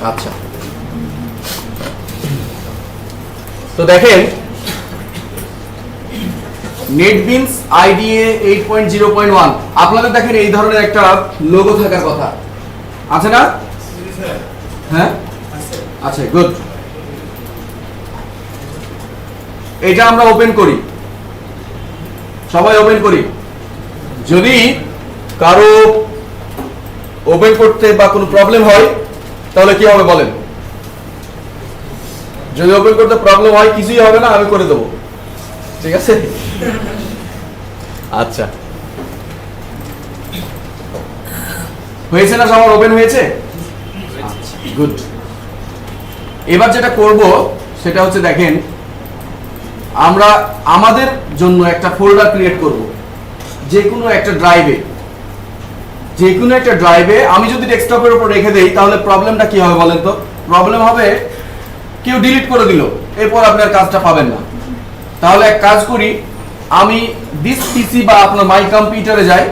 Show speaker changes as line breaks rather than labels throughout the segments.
আচ্ছা, তো দেখেন নেটবিনস আইডিএ 8.0.1 আপনাদের দেখেন এই ধরনের একটা লোগো থাকার কথা আছে না? হ্যাঁ আচ্ছা, গুড। এটা আমরা ওপেন করি, সবাই ওপেন করি। যদি কারো ওপেন করতে বা কোনো প্রবলেম হয় তাহলে কি হবে বলেন? যদি ওপেন করতে প্রবলেম হয় কিছুই হবে না, আমি করে দেবো, ঠিক আছে? আচ্ছা, হয়েছে না সবার? ওপেন হয়েছে? গুড। এবার যেটা করব সেটা হচ্ছে দেখেন আমরা আমাদের জন্য একটা ফোল্ডার ক্রিয়েট করব যে কোনো একটা ড্রাইভে। আমি যদি ডেস্কটপের উপর রেখে দেই তাহলে প্রবলেমটা কি হবে বলেন তো? প্রবলেম হবে কেউ ডিলিট করে দিল, এরপর আপনি আর কাজটা পাবেন না। তাহলে এক কাজ করি, আমি দিস পিসি বা আপনার মাই কম্পিউটারে যাই,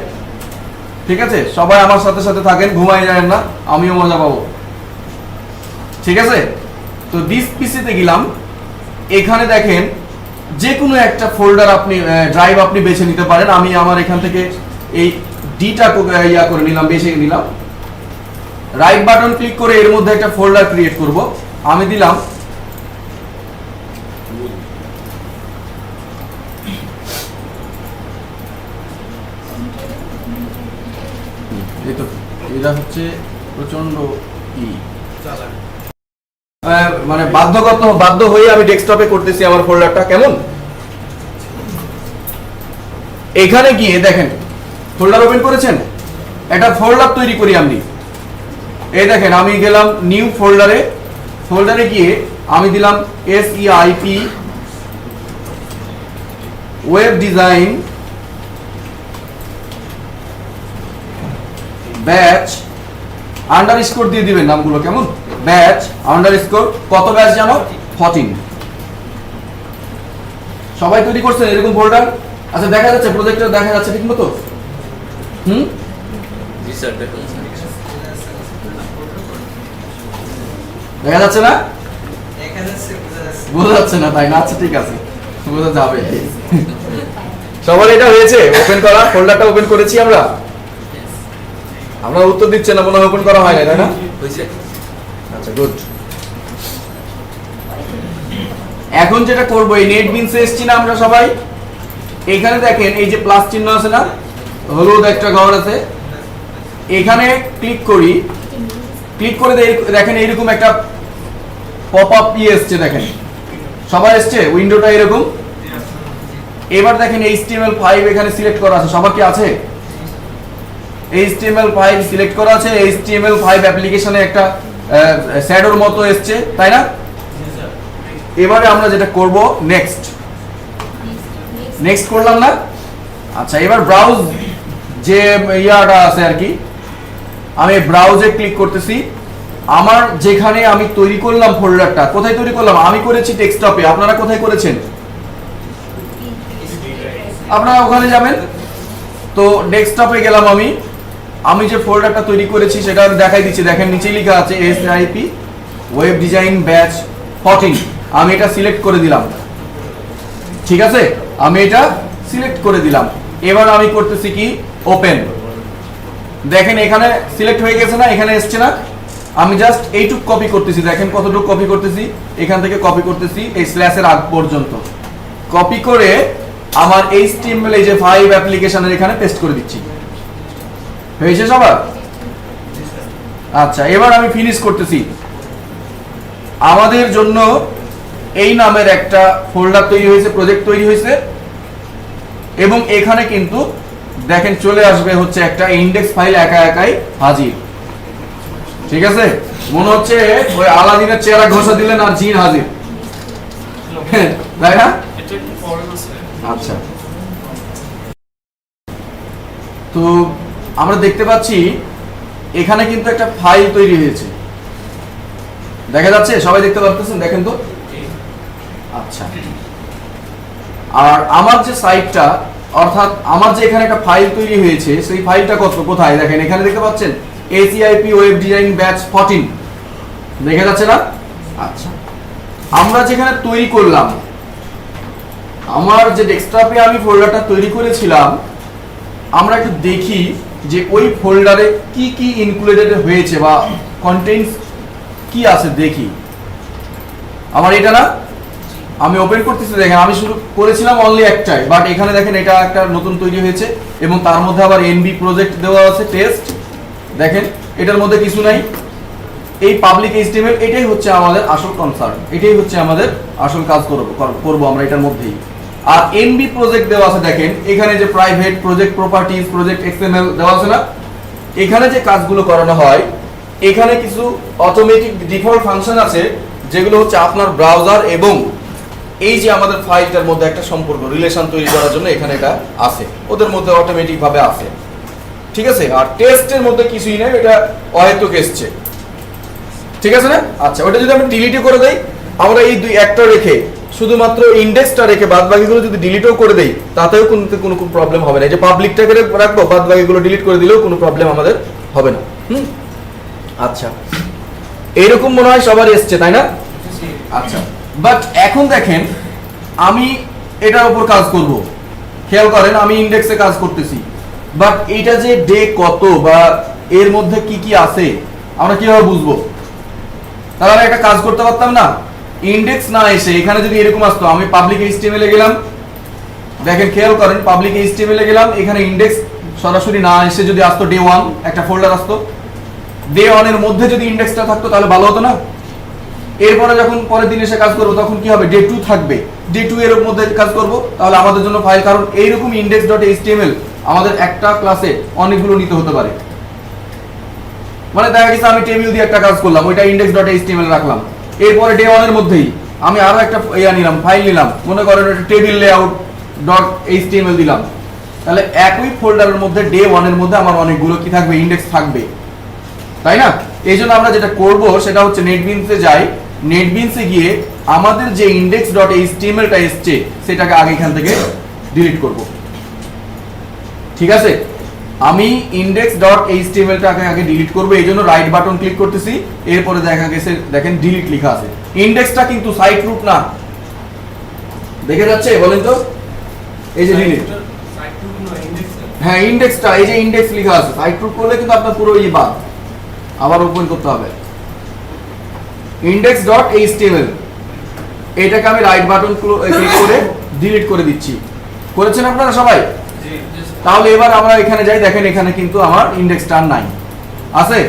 ঠিক আছে? সবাই আমার সাথে সাথে থাকেন, ঘুমাই যাবেন না, আমিও মজা পাবো, ঠিক আছে? তো দিস পিসিতে গেলাম, এখানে দেখেন যে কোনো একটা ফোল্ডার আপনি ড্রাইভ আপনি বেছে নিতে পারেন। আমি আমার এখান থেকে এই ডিটা করে নিলাম, বেছে নিলাম। রাইট বাটন ক্লিক করে এর মধ্যে একটা ফোল্ডার ক্রিয়েট করব। আমি দিলাম এটা হচ্ছে প্রচন্ড মানে বাধ্য হয়ে আমি ডেস্কটপে করতেছি আমার ফোল্ডারটা। কেমন? এখানে গিয়ে দেখেন ফোল্ডার ওপেন করেছেন, একটা ফোল্ডার তৈরি করি আমি। এই দেখেন আমি গেলাম নিউ ফোল্ডারে গিয়ে আমি দিলাম SEIP web design batch underscore দিয়ে দিবেন নামগুলো। কেমন? ব্যাচ আন্ডারস্কোর কত ব্যাচ জানো? 14। সবাই তৈরি করছেন এরকম ফোল্ডার? আচ্ছা, দেখা যাচ্ছে প্রজেক্টর? দেখা যাচ্ছে ঠিক মতো?
জি স্যার,
দেখা যাচ্ছে না? বোঝা যাচ্ছে না, তাই না? আচ্ছা ঠিক আছে, বোঝা যাবে। সবার এটা হয়েছে ওপেন করা? ফোল্ডারটা ওপেন করেছি আমরা? আমরা উত্তর দিচ্ছে না, মনে হয় ওপেন করা হয় না, তাই না?
হয়েছে।
আচ্ছা, গুড। এখন যেটা করব, এই নেটবিনসে এসেছি না আমরা সবাই? এখানে দেখেন এই যে প্লাস চিহ্ন আছে না, হলুদ একটা ঘর আছে, এখানে ক্লিক করি। ক্লিক করে দেখেন এইরকম একটা পপ আপ এসছে, দেখেন সবাই এসছে উইন্ডোটা এরকম। এবার দেখেন HTML5 এখানে সিলেক্ট করা আছে, সবার কি আছে? HTML5 সিলেক্ট করা আছে। HTML5 অ্যাপ্লিকেশনে একটা শ্যাডোর মতো এসছে, তাই না? এবারে আমরা যেটা করব, নেক্সট করলাম না? আচ্ছা, এবার ব্রাউজ যে ইয়াটা আছে আর কি, আমি ব্রাউজে ক্লিক করতেছি। আমার যেখানে আমি তৈরি করলাম ফোল্ডারটা, কোথায় তৈরি করলাম? আমি করেছি ডেস্কটপে। আপনারা কোথায় করেছেন? আপনারা ওখানে যাবেন। তো ডেস্কটপে গেলাম আমি যে ফোল্ডারটা তৈরি করেছি সেটা আমি দেখাই দিচ্ছি। দেখেন নিচে লেখা আছে SIP ওয়েব ডিজাইন ব্যাচ 14। আমি এটা সিলেক্ট করে দিলাম, ঠিক আছে? আমি এটা সিলেক্ট করে দিলাম। এবার আমি করতেছি কি, ওপেন। দেখেন এখানে সিলেক্ট হয়ে গেছে না? এখানে এসছে না? আমি জাস্ট এইটুক কপি করতেছি। দেখেন কতটুকু কপি করতেছি, এখান থেকে কপি করতেছি এই স্ল্যাশের আগ পর্যন্ত। কপি করে আমার HTML এই যে 5 অ্যাপ্লিকেশনের এখানে পেস্ট করে দিচ্ছি। হয়েছে সবার? আচ্ছা, এবার আমি ফিনিশ করতেছি। আমাদের জন্য এই নামের একটা ফোল্ডার তৈরি হয়েছে, প্রজেক্ট তৈরি হয়েছে, এবং এখানে কিন্তু দেখেন চলে আসবে হচ্ছে একটা ইন্ডেক্স ফাইল একাই হাজির, ঠিক আছে? মনে হচ্ছে ওই আলাদিনের চেহারা ঘষা দিলেন আর জিন হাজির, তাই না? আচ্ছা, তো আমরা দেখতে পাচ্ছি এখানে কিন্তু একটা ফাইল তৈরি হয়েছে, দেখা যাচ্ছে? সবাই দেখতে পাচ্ছেন? দেখেন তো। আচ্ছা, আর আমার যে সাইটটা, অর্থাৎ আমার যে এখানে একটা ফাইল তৈরি হয়েছে, সেই ফাইলটা কোথায়? দেখেন এখানে দেখতে পাচ্ছেন SEIP ওয়েব ডিজাইন ব্যাচ 14। দেখা যাচ্ছে না? আচ্ছা, আমরা যেখানে তৈরি করলাম, আমার যে ডেস্কটপে আমি ফোল্ডারটা তৈরি করেছিলাম, আমরা একটু দেখি যে ওই ফোল্ডারে কি কি ইনক্লুডেড হয়েছে বা কন্টেন্টস কি আছে দেখি। আমার এটা না, আমি ওপেন করতেছি, দেখেন আমি শুরু করেছিলাম অনলি একটাই, বাট এখানে দেখেন এটা একটা নতুন তৈরি হয়েছে এবং তার মধ্যে আবার এনবি প্রজেক্ট দেওয়া আছে, টেস্ট। দেখেন এটার মধ্যে কিছু নাই। এই পাবলিক এইচটিএমএল এটাই হচ্ছে আমাদের আসল কনসার্ন, এটাই হচ্ছে আমাদের আসল কাজ করব আমরা এটার মধ্যেই। আর এনবি প্রজেক্ট দেওয়া আছে, দেখেন এখানে যে private project properties project XML দেওয়া আছে না, এখানে যে কাজগুলো করানো হয়, এখানে কিছু অটোমেটিক ডিফল্ট ফাংশন আছে যেগুলো হচ্ছে আপনার ব্রাউজার এবং এই যে আমাদের ফাইলটার মধ্যে একটা সম্পর্ক রিলেশন তৈরি করার জন্য এখানে এটা আছে, ওদের মধ্যে অটোমেটিক ভাবে আছে, ঠিক আছে। আর টেস্টের মধ্যে কিছুই নেই, এটা অহেতুক এসছে, ঠিক আছে না? আচ্ছা, ওটা যদি আমি ডিলিটও করে দেই, আমরা এই দুই একটা রেখে শুধুমাত্র ইন্ডেক্সটা রেখে বাদ বাকিগুলো যদি ডিলিটও করে দেই, তাতেও কোনো প্রবলেম হবে না। এই যে পাবলিকটাকে রাখবো, বাদ বাকিগুলো ডিলিট করে দিলেও কোনো প্রবলেম আমাদের হবে না। আচ্ছা, এইরকম মনে হয় সবার এসছে, তাই না? আচ্ছা, বাট এখন দেখেন আমি এটার উপর কাজ করব, খেয়াল করেন আমি ইন্ডেক্সে কাজ করতেছি, বাট এটা যে ডে কত বা এর মধ্যে কি কি আছে আমরা কিভাবে বুঝবো? তাহলে একটা কাজ করতে পারতাম না, ইন্ডেক্স না এসে এখানে যদি এরকম আসতো, আমি পাবলিক এইচটিএমএল এ গেলাম, দেখেন খেয়াল করেন পাবলিক এইচটিএমএল এ গেলাম, এখানে ইন্ডেক্স সরাসরি না এসে যদি আসতো ডে 1 একটা ফোল্ডার আসতো, ডে 1 এর মধ্যে যদি ইন্ডেক্সটা থাকতো তাহলে ভালো হতো না? এরপরে যখন পরের দিন এসে কাজ করবো তখন কি হবে, ডে 2 থাকবে, ডে 2 এর মধ্যে কাজ করব, তাহলে আমাদের জন্য ফাইল, কারণ এইরকম index.html আমাদের একটা ক্লাসে অনেকগুলো নিতে হতে পারে। মানে দেখা গেছে আমি টেবিল দিয়ে একটা কাজ করলাম, ওইটা index.html রাখলাম, এরপরে ডে 1 এর মধ্যেই আমি আরো একটা নিলাম, ফাইল নিলাম, মনে করেন এটা টেবিল layout.html দিলাম, তাহলে একই ফোল্ডারের মধ্যে ডে 1 এর মধ্যে আমার অনেকগুলো কি থাকবে, ইন্ডেক্স থাকবে, তাই না? এই জন্য আমরা যেটা করব সেটা হচ্ছে নেটবিনসে যাই, নেটবিনসে গিয়ে আমাদের যে index.html টা এসছে সেটাকে আগে এখান থেকে ডিলিট করব, ঠিক আছে? আমি index.html টাকে আগে ডিলিট করব, এইজন্য রাইট বাটন ক্লিক করতেছি, এরপরে দেখা গেছে দেখেন ডিলিট লেখা আছে। ইন্ডেক্সটা কিন্তু সাইট রুট না, দেখে যাচ্ছে বলেন তো, এই যে ডিলিট, হ্যাঁ ইন্ডেক্সটা, এই যে ইন্ডেক্স লেখা আছে, সাইট রুট করলে কিন্তু আপনার পুরো এই বাদ, আবার ওপেন করতে হবে। index.html এটাকে আমি রাইট বাটন ক্লিক করে ডিলিট করে দিচ্ছি, করেছেন আপনারা সবাই? তাহলে এবার আমরা এখানে যাই, দেখেন এখানে কিন্তু আমার ইন্ডেক্সটা নাই, আছে?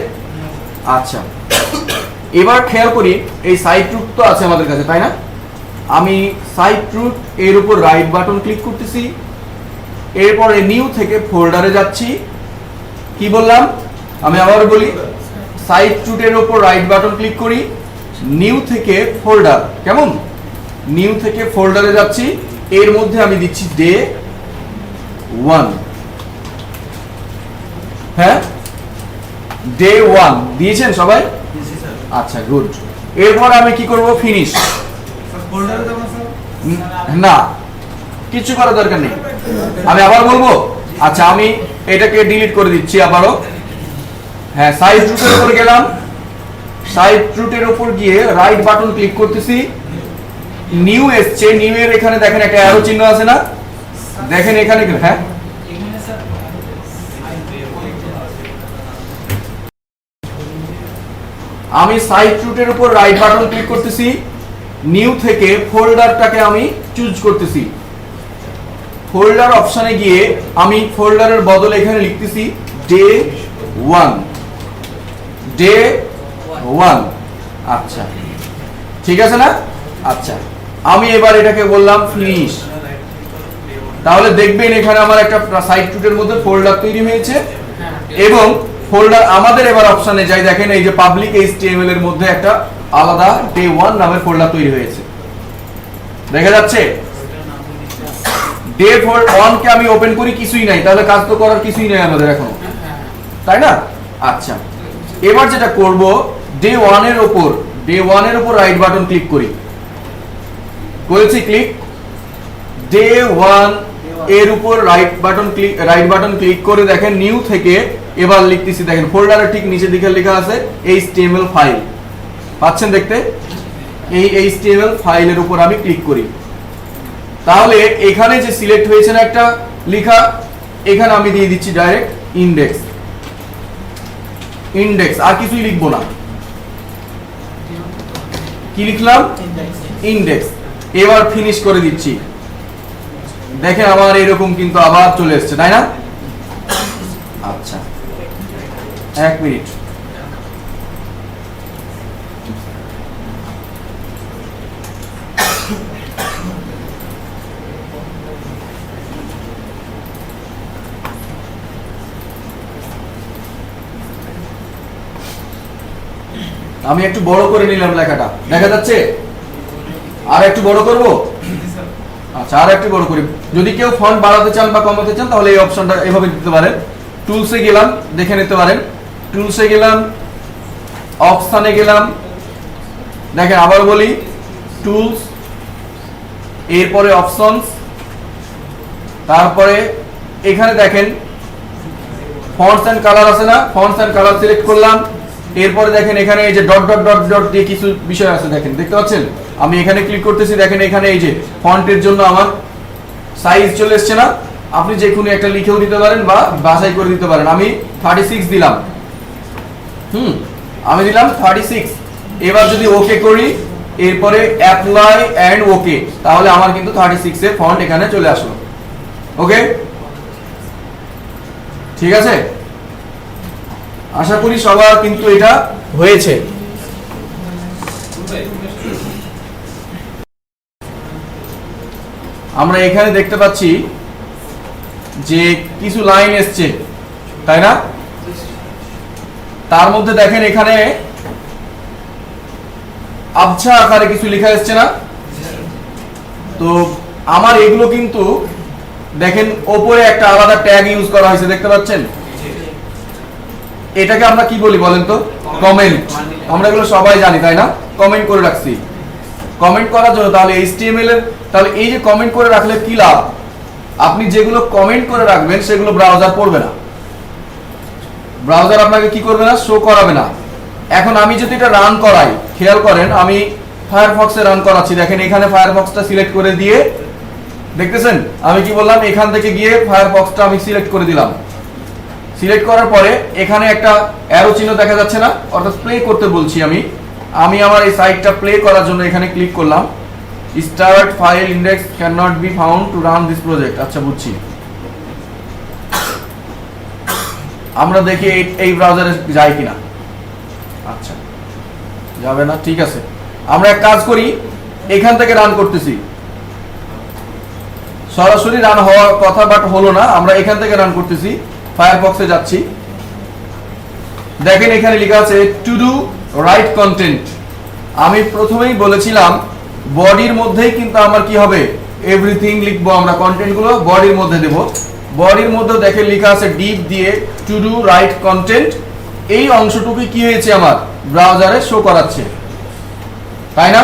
আচ্ছা, এবার খেয়াল করি এই সাইট রুট তো আছে আমাদের কাছে, তাই না? আমি সাইট রুট এর উপর রাইট বাটন ক্লিক করতেছি, এরপরে নিউ থেকে ফোল্ডারে যাচ্ছি, কি বললাম আমি আবার বলি, সাইট রুটের উপর রাইট বাটন ক্লিক করি, নিউ থেকে ফোল্ডার, কেমন? নিউ থেকে ফোল্ডারে যাচ্ছি, এর মধ্যে আমি দিচ্ছি ডে 1, হ্যাঁ ডে 1 দিয়েছেন সবাই? আচ্ছা গুড। এরপর আমি কি করব, ফিনিশ, না কিছু করার দরকার নেই, আমি আবার বলবো। আচ্ছা, আমি এটাকে ডিলিট করে দিচ্ছি আবারও, হ্যাঁ সাইট রুটের উপর গেলাম, সাইট রুটের উপর গিয়ে রাইট বাটন ক্লিক করতেছি, নিউ এসছে, নিউ এর এখানে দেখেন একটা অ্যারো চিহ্ন আছে না, দেখেন এখানে, হ্যাঁ আমি সাইট রুটের উপর রাইট বাটন ক্লিক করতেছি, নিউ থেকে ফোল্ডারটাকে আমি চুজ করতেছি, ফোল্ডার অপশনে গিয়ে আমি ফোল্ডারের বদলে এখানে লিখতেছি ডে 1, ডে 1। আচ্ছা ঠিক আছে না? আচ্ছা, আমি এবার এটাকে বললাম ফিনিশ, তাহলে দেখবেন এখানে আমার একটা সাইট রুটের মধ্যে ফোল্ডার তৈরি হয়েছে, এবং ফোল্ডার আমাদের এবার অপশনে যাই, দেখেন এই যে পাবলিক এইচটিএমএল এর মধ্যে একটা আলাদা ডে 1 নামের ফোল্ডার তৈরি হয়েছে, দেখা যাচ্ছে? ডে 1 কে আমি ওপেন করি, কিছুই নাই, তাহলে কাজ তো করার কিছুই নাই আমাদের এখন, তাই না? আচ্ছা, এবার যেটা করব, ডে 1 এর উপর রাইট বাটন ক্লিক করি, করেছি ক্লিক, ডে 1 এর উপর রাইট বাটন ক্লিক করে দেখেন নিউ থেকে এবার লিখতেছি, দেখেন ফোল্ডারের ঠিক নিচের দিকে লেখা আছে HTML ফাইল, পাচ্ছেন দেখতে? এই HTML ফাইলের উপর আমি ক্লিক করি, তাহলে এখানে যে সিলেক্ট হয়েছে না একটা লেখা, এখানে আমি দিয়ে দিচ্ছি ডাইরেক্ট ইন্ডেক্স। ইন্ডেক্স, আর কিছুই লিখবো না। কি লিখলাম? ইন্ডেক্স। এবার ফিনিশ করে দিচ্ছি। দেখেন আমার এরকম কিন্তু আবার চলে এসছে, তাই না? আচ্ছা, এক মিনিট। আমি একটু বড় করে নিলাম লেখাটা, দেখা যাচ্ছে? আর একটু বড় করব? আচ্ছা, আর একটু বড় করি। যদি কেউ ফন্ট বাড়াতে চান বা কমাতে চান তাহলে এই অপশনটা এভাবে দিতে পারেন। টুলসে গেলাম, দেখে নিতে পারেন। টুলসে গেলাম, অপশনে গেলাম, দেখেন আবার বলি, টুলস, এরপরে অপশনস, তারপরে এখানে দেখেন ফন্টস এন্ড কালার আছে না? ফন্টস এন্ড কালার সিলেক্ট করলাম। এরপরে দেখেন এখানে এই যে ডট ডট ডট ডট দিয়ে কিছু বিষয় আছে, দেখেন, দেখতে পাচ্ছেন? আমি এখানে ক্লিক করতেছি, দেখেন এখানে এই যে ফন্টের জন্য আমার সাইজ চলে এসছে না? আপনি যে কোনো একটা লিখেও দিতে পারেন বা বাছাই করে দিতে পারেন। আমি 36 দিলাম। আমি দিলাম 36। এবার যদি ওকে করি, এরপরে অ্যাপ্লাই এন্ড ওকে, তাহলে আমার কিন্তু 36 এর ফন্ট এখানে চলে আসলো। ওকে, ঠিক আছে? আশা করি সবার কিন্তু এটা হয়েছে। আমরা এখানে দেখতে পাচ্ছি যে কিছু লাইন এসছে, তাই না? তার মধ্যে দেখেন এখানে আবছা আকারে কিছু লেখা এসছে না? তো আমার এগুলো কিন্তু দেখেন ওপরে একটা আলাদা ট্যাগ ইউজ করা হয়েছে, দেখতে পাচ্ছেন? এটাকে আমরা কি বলি বলেন তো? কমেন্ট। আমরা এগুলো সবাই জানি, তাই না? কমেন্ট করে রাখছি। কমেন্ট করার জন্য তাহলে HTML এর, তাহলে এই যে কমেন্ট করে রাখলে কি লাভ? আপনি যেগুলো কমেন্ট করে রাখবেন সেগুলো ব্রাউজার পড়বে না, ব্রাউজার আপনাকে কি করবে না? শো করাবে না। এখন আমি যদি এটা রান করাই, খেয়াল করেন আমি ফায়ারফক্সে রান করাচ্ছি, দেখেন এখানে ফায়ারফক্সটা সিলেক্ট করে দিয়ে, দেখতেছেন আমি কি বললাম? এখান থেকে গিয়ে ফায়ারফক্সটা আমি সিলেক্ট করে দিলাম। সিলেক্ট করার পরে এখানে একটা অ্যারো চিহ্ন দেখা যাচ্ছে না? অর্থাৎ প্লে করতে বলছি আমি আমার এই সাইটটা প্লে করার জন্য এখানে ক্লিক করলাম। Start file index can not be found to run this project. আচ্ছা, বুঝছি। আমরা দেখি এই ব্রাউজারে যায় কিনা। আচ্ছা, যাবে না, ঠিক আছে। আমরা এক কাজ করি, এখান থেকে রান করতেছি, সরাসরি রান হওয়ার কথা বাট হলো না, আমরা এখান থেকে রান করতেছি। ফায়ারফক্সে যাচ্ছি, দেখেন এখানে লেখা আছে টু ডু রাইট কন্টেন্ট। আমি প্রথমেই বলেছিলাম বডির মধ্যেই কিন্তু আমার কি হবে? এভরিথিং লিখবো, আমরা কন্টেন্ট গুলো বডির মধ্যে দেব। বডির মধ্যে দেখেন লেখা আছে ডিপ দিয়ে টু ডু রাইট কন্টেন্ট। এই অংশটুকু কি হয়েছে? আমার ব্রাউজারে শো করাচ্ছে, তাই না?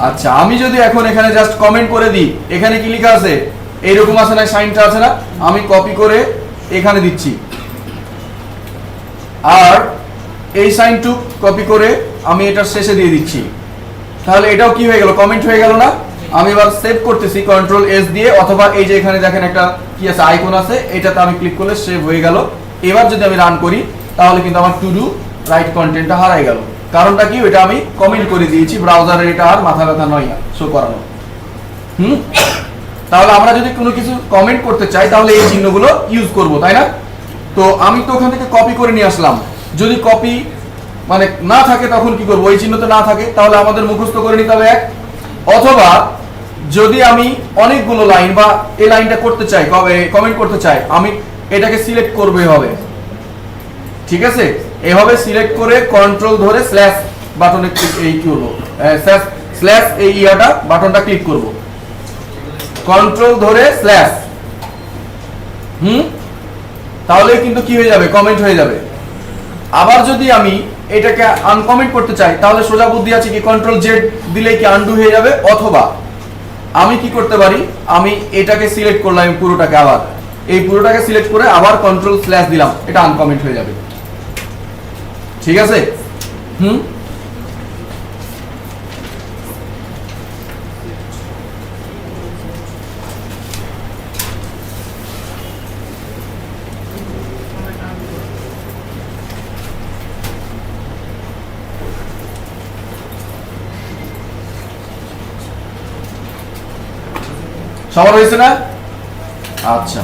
আচ্ছা, আমি যদি এখন এখানে জাস্ট কমেন্ট করে দিই, এখানে কি লেখা আছে? এইরকম আছে না? সাইনটা আছে না? আমি কপি করে এখানে দিচ্ছি, আর এই সাইনটু কপি করে আমি এটার শেষে দিয়ে দিচ্ছি। তাহলে এটাও কি হয়ে গেল? কমেন্ট হয়ে গেল না? আমি এবার সেভ করতেছি কন্ট্রোল এস দিয়ে, অথবা এই যে এখানে দেখেন একটা কি আছে, আইকন আছে, এটাতে আমি ক্লিক করলে সেভ হয়ে গেল। এবার যদি আমি রান করি তাহলে কিন্তু আমার টু ডু রাইট কন্টেন্টটা হারাই গেল। কারণটা কি? এটা আমি কমেন্ট করে দিয়েছি, ব্রাউজারের এটা আর মাথা ব্যথা নয় শো করানো। তাহলে আমরা যদি কোনো কিছু কমেন্ট করতে চাই তাহলে এই চিহ্নগুলো ইউজ করব, তাই না? তো আমি তো ওখান থেকে কপি করে নিয়ে আসলাম। যদি কপি মানে না থাকে তখন কি করব? ওই চিহ্ন তো না থাকে, তাহলে আমাদের মুখস্থ করে নিতে হবে এক। অথবা যদি আমি অনেকগুলো লাইন বা এই লাইনটা করতে চাই, কমেন্ট করতে চাই, আমি এটাকে সিলেক্ট করব এভাবে, ঠিক আছে? এভাবে সিলেক্ট করে কন্ট্রোল ধরে স্ল্যাশ বাটনে এই কি করব? স্ল্যাশ এই ইয়াটা বাটনটা ক্লিক করব, কন্ট্রোল ধরে স্ল্যাশ। তাহলে কিন্তু কি হয়ে যাবে? কমেন্ট হয়ে যাবে। আবার যদি আমি এটাকে আনকমেন্ট করতে চাই তাহলে সোজা বুদ্ধি আছে কি? কন্ট্রোল জেড দিলেই কি আনডু হয়ে যাবে। অথবা আমি কি করতে পারি? আমি এটাকে সিলেক্ট করলাম পুরোটাকে, আবার এই পুরোটাকে সিলেক্ট করে আবার কন্ট্রোল স্ল্যাশ দিলাম, এটা আনকমেন্ট হয়ে যাবে, ঠিক আছে? সবার হয়েছে না? আচ্ছা,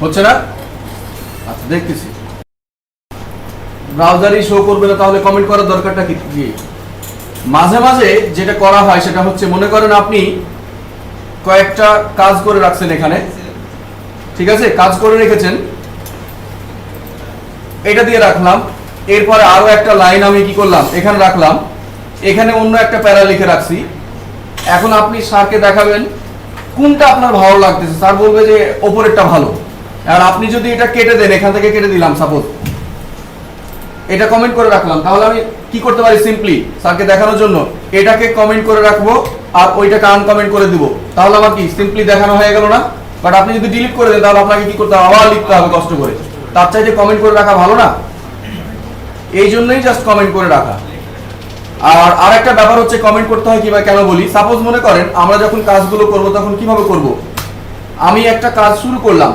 হচ্ছে না? আচ্ছা, দেখতেছি ব্রাউজারই শো করবে না, তাহলে কমেন্ট করার দরকারটা কি? মাঝে মাঝে যেটা করা হয় সেটা হচ্ছে, মনে করেন আপনি কয়েকটা কাজ করে রাখছেন এখানে, ঠিক আছে, কাজ করে রেখেছেন, এটা দিয়ে রাখলাম, এরপরে আরো একটা লাইন আমি কি করলাম এখানে রাখলাম, এখানে অন্য একটা প্যারা লিখে রাখছি। এখন আপনি স্যারকে দেখাবেন কোনটা আপনার ভালো লাগতেছে, স্যার বলবে যে ওপরেরটা ভালো। আর আপনি যদি এটা কেটে দেন, এখান থেকে কেটে দিলাম, সাপোজ এটা কমেন্ট করে রাখলাম, তাহলে আমি কি করতে পারি? সিম্পলি স্যারকে দেখানোর জন্য এটাকে কমেন্ট করে রাখবো আর ওইটাকে আনকমেন্ট করে দিব, তাহলে আমার কি সিম্পলি দেখানো হয়ে গেল না? বাট আপনি যদি ডিলিট করে দেন, তাহলে আপনাকে কি করতে হবে? আবার লিখতে হবে কষ্ট করে। তার চাইতে কমেন্ট করে রাখা ভালো না? এই জন্যই জাস্ট কমেন্ট করে রাখা। আর আরেকটা ব্যাপার হচ্ছে, কমেন্ট করতে হয় কিভাবে, কেন বলি? সাপোজ মনে করেন আমরা যখন কাজগুলো করব তখন কিভাবে করব? আমি একটা কাজ শুরু করলাম,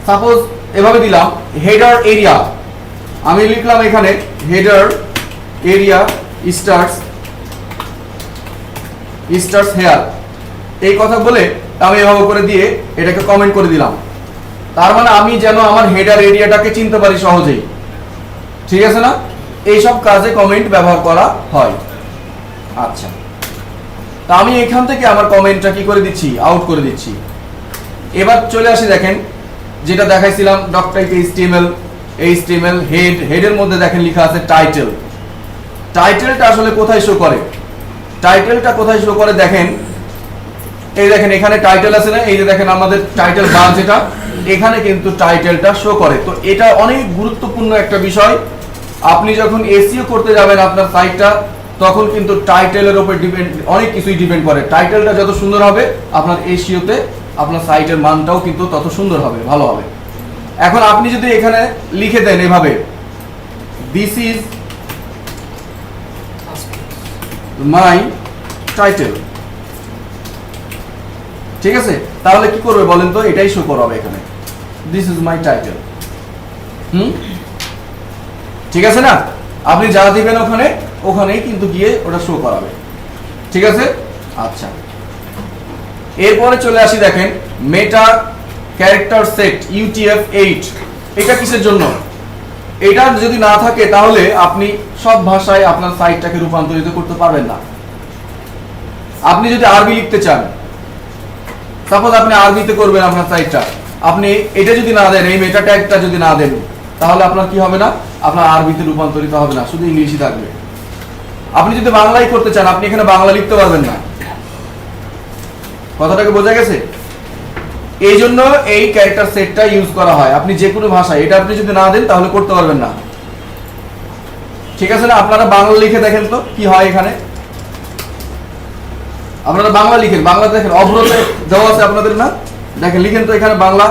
সাপোজ এভাবে দিলাম হেডার এরিয়া, আমি লিখলাম এখানে হেডার এরিয়া স্টার্টস হেয়ার, এই কথা বলে আমি এভাবে করে দিয়ে এটাকে কমেন্ট করে দিলাম। তার মানে আমি যেন আমার হেডার এরিয়াটাকে চিনতে পারি সহজেই, ঠিক আছে না? এইসব কাজে কমেন্ট ব্যবহার করা হয়। আচ্ছা, তা আমি এখান থেকে আমার কমেন্টটা কি করে দিচ্ছি? আউট করে দিচ্ছি। এবার চলে আসি, দেখেন যেটা দেখাইছিলাম ডক টাইপ এইচটিএমএল হেডের মধ্যে দেখেন লেখা আছে টাইটেল। টাইটেলটা আসলে কোথায় শো করে? টাইটেলটা কোথায় শো করে দেখেন, এই দেখেন এখানে টাইটেল আছে না, এই যে দেখেন আমাদের টাইটেল ব্রাঞ্চ, এটা এখানে কিন্তু টাইটেলটা শো করে। তো এটা অনেক গুরুত্বপূর্ণ একটা বিষয়। আপনি যখন এসইও করতে যাবেন আপনার সাইটটা, তখন কিন্তু টাইটেলের উপর অনেক কিছুই ডিপেন্ড করে। টাইটেলটা যত সুন্দর হবে, আপনার এসইওতে আপনার সাইটের মানটাও কিন্তু তত সুন্দর হবে, ভালো হবে। এখন আপনি যদি এখানে লিখে দেন এভাবে, দিস ইজ মাই টাইটেল, ঠিক আছে, তাহলে কি করবে বলেন তো? এটাই শো করাবে এখানে, দিস ইজ মাই টাইটেল। ঠিক আছে না? আপনি যা দিবেন ওখানেই কিন্তু গিয়ে ওটা শো করাবে, ঠিক আছে? আচ্ছা, এরপরে চলে আসি, দেখেন মেটা ক্যারেক্টার সেট UTF-8, এটা কিসের জন্য? এটা যদি না থাকে তাহলে আপনি সব ভাষায় আপনার সাইটটাকে রূপান্তরিত করতে পারবেন না। আপনি যদি আরবি লিখতে চান, সাপোজ আপনি আরবিতে করবেন আপনার সাইটটা, আপনি এটা যদি না দেন, এই মেটা ট্যাগটা যদি না দেন, তাহলে আপনার কি হবে না? আপনার আরবিতে রূপান্তরিত হবে না, শুধু ইংলিশই থাকবে। আপনি যদি বাংলায় করতে চান, আপনি এখানে বাংলা লিখতে পারবেন না। কথাটাকে বোঝা গেছে? এই জন্য এই ক্যারেক্টার সেটটা ইউজ করা হয়। আপনি যে কোনো ভাষায় এটা আপনি যদি না দেন, তাহলে করতে পারবেন না, ঠিক আছে না? আপনারা বাংলা লিখে দেখেন তো কি হয় এখানে। আপনারা বাংলা লিখেন, বাংলা দেখেন অবরোধে দেওয়া আছে আপনাদের না, দেখেন লিখেন তো এখানে বাংলা,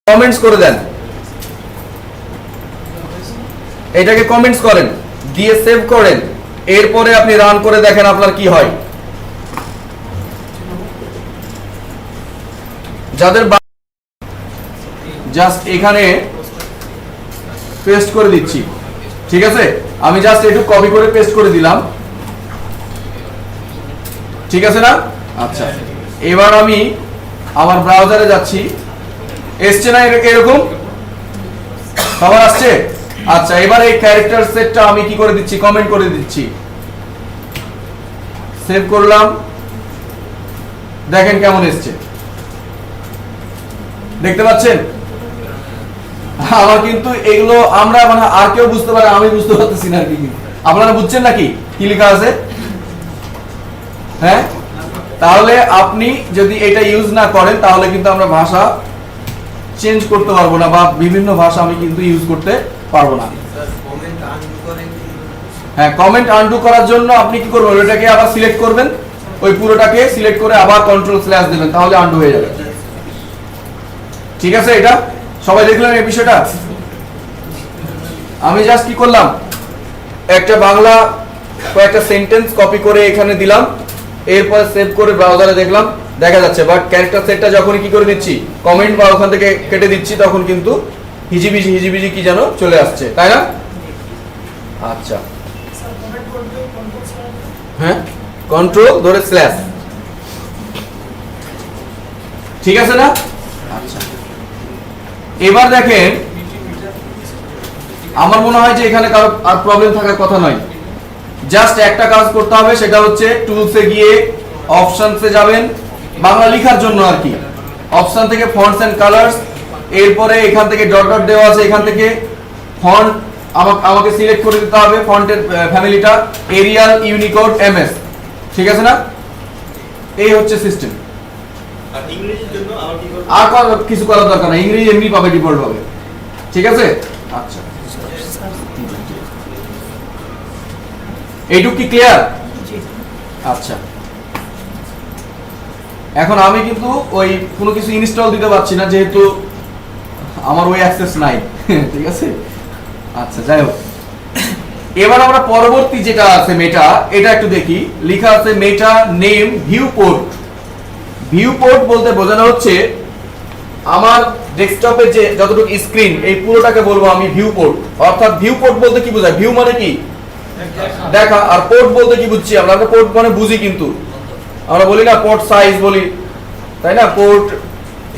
কমেন্টস করে দেন, এটাকে কমেন্টস করেন, দিয়ে সেভ করেন, এরপরে আপনি রান করে দেখেন আপনার কি হয়। যাদের জাস্ট এখানে পেস্ট করে দিচ্ছি, ঠিক আছে, আমি জাস্ট একটু কপি করে পেস্ট করে দিলাম, ঠিক আছে না? আচ্ছা, এবার আমি আমার ব্রাউজারে যাচ্ছি, এসছে না এরকম? সবার আসছে? আচ্ছা, এবার এই ক্যারেক্টার সেটটা আমি কি করে দিচ্ছি? কমেন্ট করে দিচ্ছি, সেভ করলাম, দেখেন কেমন এসছে, দেখতে পাচ্ছেন? আমার কিন্তু এগুলো আমরা মানে আর কেউ বুঝতে পারে, আমি বুঝতে পারতেছি না আর কি। আপনারা বুঝছেন নাকি কি লেখা আছে? হ্যাঁ, তাহলে আপনি যদি এটা ইউজ না করেন, তাহলে কিন্তু আমরা ভাষা চেঞ্জ করতে পারবো না, বা বিভিন্ন ভাষা আমি কিন্তু ইউজ করতে পারবো না। হ্যাঁ, কমেন্ট আনডু করার জন্য আপনি কি করবেন? ওইটাকে আবার সিলেক্ট করবেন, ওই পুরোটাকে সিলেক্ট করে আবার কন্ট্রোল/ দেবেন, তাহলে আনডু হয়ে যাবে, ঠিক আছে? এটা সবাই দেখলেন এই বিষয়টা? আমি জাস্ট কি করলাম, একটা বাংলা কয়েকটা সেন্টেন্স কপি করে এখানে দিলাম, এরপর সেভ করে ব্রাউজারে দেখলাম দেখা যাচ্ছে, বাট ক্যারেক্টার সেটটা যখনই কি করে দিচ্ছি কমেন্ট বা ওখান থেকে কেটে দিচ্ছি তখন কিন্তু হিজিবিজি কি যেন চলে আসছে, তাই না? আচ্ছা, হ্যাঁ, কন্ট্রোল ধরে স্ল্যাশ, ঠিক আছে না? আচ্ছা, এবার দেখেন, আমার মনে হয় যে এখানে কারো আর প্রবলেম থাকার কথা নয়। জাস্ট একটা কাজ করতে হবে, সেটা হচ্ছে টুলসে গিয়ে অপশনসে যাবেন, বাংলা লেখার জন্য আর কি, অপশন থেকে ফন্টস এন্ড কালার্স, এরপরে এখান থেকে ডট ডট দেওয়া আছে, এখান থেকে ফন্ট আমাকে সিলেক্ট করে দিতে হবে, ফন্টের ফ্যামিলিটা এরিয়াল, ইউনিকোড, এমএস, ঠিক আছে না? এই হচ্ছে সিস্টেম।
আর ইংরেজির জন্য আবার কি করব?
আর কিছু করার দরকার নাই, ইংরেজি এমনি পাবে, ডিফল্ট হবে, ঠিক আছে? আচ্ছা, এইটুকু কি ক্লিয়ার? আচ্ছা, এখন আমি কিন্তু ওই কোনো কিছু ইনস্টল দিতে পারছি না, যেহেতু আমার ওই অ্যাক্সেস নাই, ঠিক আছে? আচ্ছা, যাই হোক, এবার আমরা পরবর্তী যেটা আছে মেটা, এটা একটু দেখি। লেখা আছে meta name viewport. Viewport বলতে বোঝানো হচ্ছে আমার ডেস্কটপের যে যতটুকু স্ক্রিন, এই পুরোটাকে বলবো আমি ভিউ পোর্ট। অর্থাৎ ভিউ পোর্ট বলতে কি বোঝায়? ভিউ মানে কি দেখা, আর পোর্ট বলতে কি বুঝছি আমরা? পোর্ট মানে বুঝি, কিন্তু আমরা বলি না পোর্ট সাইজ বলি, তাই না? পোর্ট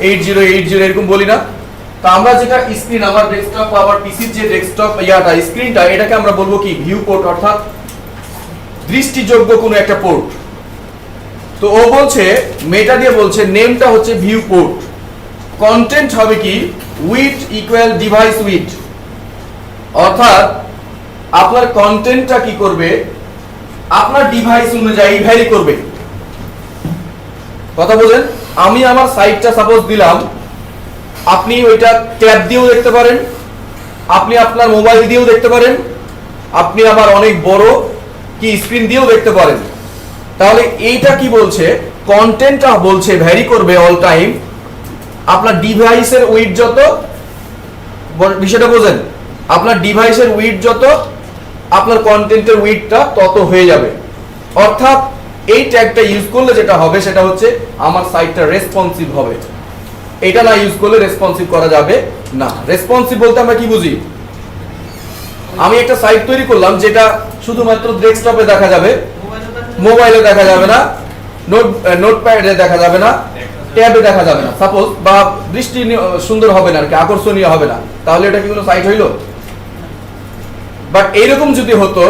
8080 এরকম বলি না? তা আমরা যেটা স্ক্রিন, আমার ডেস্কটপ, আবার পিসির যে ডেস্কটপ ইয়াটা স্ক্রিনটা, এটাকে আমরা বলবো কি ভিউ পোর্ট, অর্থাৎ দৃষ্টিযোগ্য কোনো একটা পোর্ট। তো ও বলছে, মেটা দিয়ে বলছে নেমটা হচ্ছে ভিউ পোর্ট, কন্টেন্ট হবে কি উইথ ইকুয়াল ডিভাইস উইথ, অর্থাৎ আপনার কন্টেন্টটা কি করবে আপনার ডিভাইস অনুযায়ী ভ্যারি করবে। কথা বলেন, আমি আমার সাইটটা সাপোজ দিলাম, আপনি ওইটা ট্যাব দিয়েও দেখতে পারেন, আপনি আপনার মোবাইল দিয়েও দেখতে পারেন, আপনি আবার অনেক বড় কি স্ক্রিন দিয়েও দেখতে পারেন। তাহলে এইটা কি বলছে? কন্টেন্টটা বলছে ভ্যারি করবে অল টাইম আপনার ডিভাইসের উইডথ যত, বিষয়টা বোঝেন, আপনার ডিভাইসের উইডথ যত, আপনার কন্টেন্টের উইডথটা তত হয়ে যাবে। অর্থাৎ এই ট্যাগটা ইউজ করলে যেটা হবে সেটা হচ্ছে আমার সাইটটা রেসপন্সিভ হবে। এটা না ইউজ করলে রেসপন্সিভ করা যাবে না। রেসপন্সিভ বলতে আমরা কি বুঝি? আমি একটা সাইট তৈরি করলাম যেটা শুধুমাত্র ডেস্কটপে দেখা যাবে, মোবাইলে দেখা যাবে না, নোটপ্যাডে দেখা যাবে না, ট্যাবে দেখা যাবে না সাপোজ, বা দৃষ্টি সুন্দর হবে না আর কি, আকর্ষণীয় হবে না, তাহলে এটা কি কোনো সাইট হইল? বাট এইরকম যদি হতো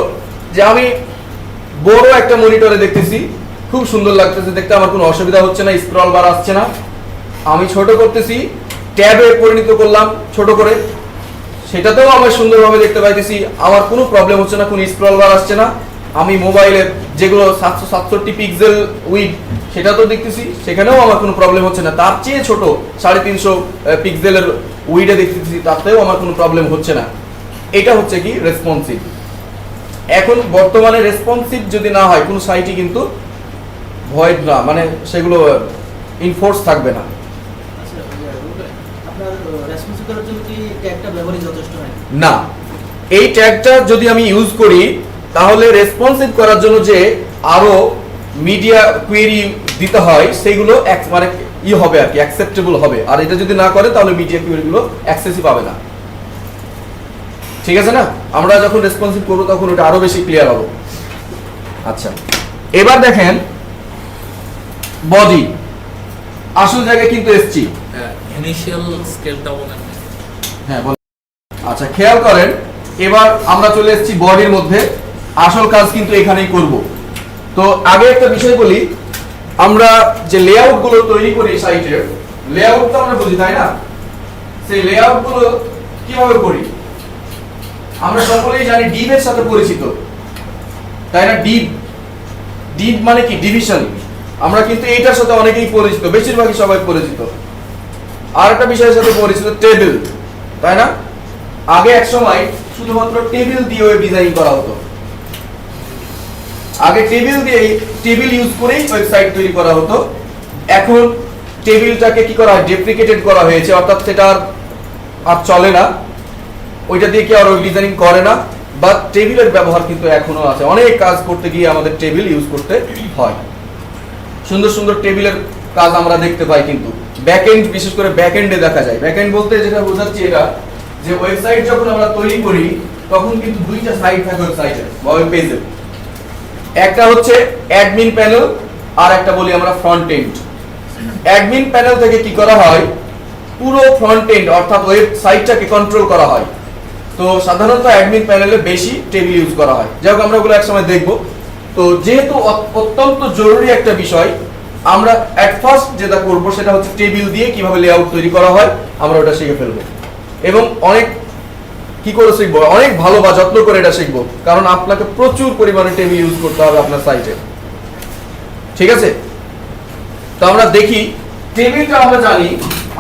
যে আমি বড় একটা মনিটরে দেখতেছি, খুব সুন্দর লাগতেছে দেখতে, আমার কোনো অসুবিধা হচ্ছে না, স্ক্রল বার আসছে না, আমি ছোট করতেছি, ট্যাবে পরিণত করলাম ছোট করে, সেটাতেও আমি সুন্দরভাবে দেখতে পাইতেছি, আমার কোনো প্রবলেম হচ্ছে না, কোনো স্ক্রল বার আসছে না। আমি মোবাইলের যেগুলো 767 পিক্সেল উইড সেটা তো দেখতেছি, সেখানেও আমার কোনো প্রবলেম হচ্ছে না। তার চেয়ে ছোট 350 পিক্সেলের উইডে দেখতেছি, তাতেও আমার কোনো প্রবলেম হচ্ছে না। এটা হচ্ছে কি রেসপন্সিভ। এখন বর্তমানে রেসপন্সিভ যদি না হয় কোনো সাইটই কিন্তু ভয়েড না, মানে সেগুলো ইনফোর্স থাকবে না। না, এই ট্যাগটা যদি আমি ইউজ করি তাহলে রেসপন্সিভ করার জন্য যে আরো মিডিয়া কোয়েরি দিতে হয় সেগুলো মানে ই হবে আর কি, অ্যাকসেপ্টেবল হবে। আর এটা যদি না করে তাহলে মিডিয়া কোয়েরি গুলো অ্যাক্সেসই পাবে না। ঠিক আছে না? আমরা যখন রেসপন্সিভ করব তখন ওটা আরো বেশি ক্লিয়ার হবে। আচ্ছা, এবার দেখেন বডি, আসল জায়গায় কিন্তু এসছি।
ইনিশিয়াল স্কেলটা বলেন।
হ্যাঁ বলেন। আচ্ছা, খেয়াল করেন, এবার আমরা চলে এসেছি বডির মধ্যে। আসল কাজ কিন্তু এখানেই করব। তো আগে একটা বিষয় বলি, আমরা যে লেআউট গুলো তৈরি করি সাইটের, লেআউট তো আমরা বুঝি তাই না? সেই লেআউট গুলো কিভাবে করি? আমরা সকলেই জানি ডিভ এর সাথে পরিচিত, তাই না? ডিভ মানে কি? ডিভিশন। আমরা কিন্তু এইটার সাথে অনেকেই পরিচিত, বেশিরভাগই সবাই পরিচিত। আর একটা বিষয়ের সাথে পরিচিত টেবিল, তাই না? আগে এক সময় শুধুমাত্র টেবিল দিয়ে ওয়েব ডিজাইন করা হতো। আগে টেবিল ইউজ করেই ওয়েবসাইট তৈরি করা হতো। এখন টেবিলটাকে কি করা হয়? ডেপ্রিকেটেড করা হয়েছে, অর্থাৎ সেটা আর চলে না, ওইটা দিয়ে কি আর ওয়েব ডিজাইনিং করে না। বাট টেবিলের ব্যবহার কিন্তু এখনো আছে। অনেক কাজ করতে গিয়ে আমাদের টেবিল ইউজ করতে হয়। সুন্দর সুন্দর টেবিলের কাজ আমরা দেখতে পাই, কিন্তু ব্যাকএন্ড, বিশেষ করে ব্যাকএন্ডে দেখা যায়। ব্যাকএন্ড বলতে যেটা বোঝাচ্ছি এটা, যে ওয়েবসাইট যখন আমরা তৈরি করি তখন কিন্তু দুইটা সাইড থাকে ওয়েবসাইটের বা ওয়েব পেজের। একটা হচ্ছে অ্যাডমিন প্যানেল, আর একটা বলি আমরা ফ্রন্ট এন্ড। অ্যাডমিন প্যানেল থেকে কি করা হয়, পুরো ফ্রন্ট এন্ড অর্থাৎ ওয়েবসাইটটাকে কন্ট্রোল করা হয়। তো সাধারণত অ্যাডমিন প্যানেলে বেশি টেবিল ইউজ করা হয়, যাই হোক আমরা ওগুলো একসময় দেখবো। তো যেহেতু অত্যন্ত জরুরি একটা বিষয়, আমরা অ্যাট ফার্স্ট যেটা করব সেটা হচ্ছে টেবিল দিয়ে কিভাবে লেআউট তৈরি করা হয় আমরা ওটা শিখে ফেলবো, এবং অনেক কি করে শিখবো, অনেক ভালো বা যত্ন করে এটা শিখবো, কারণ আপনাকে প্রচুর পরিমাণে টেবিল ইউজ করতে হবে আপনার সাইটে। ঠিক আছে, তো আমরা দেখি টেবিলটা আমরা জানি।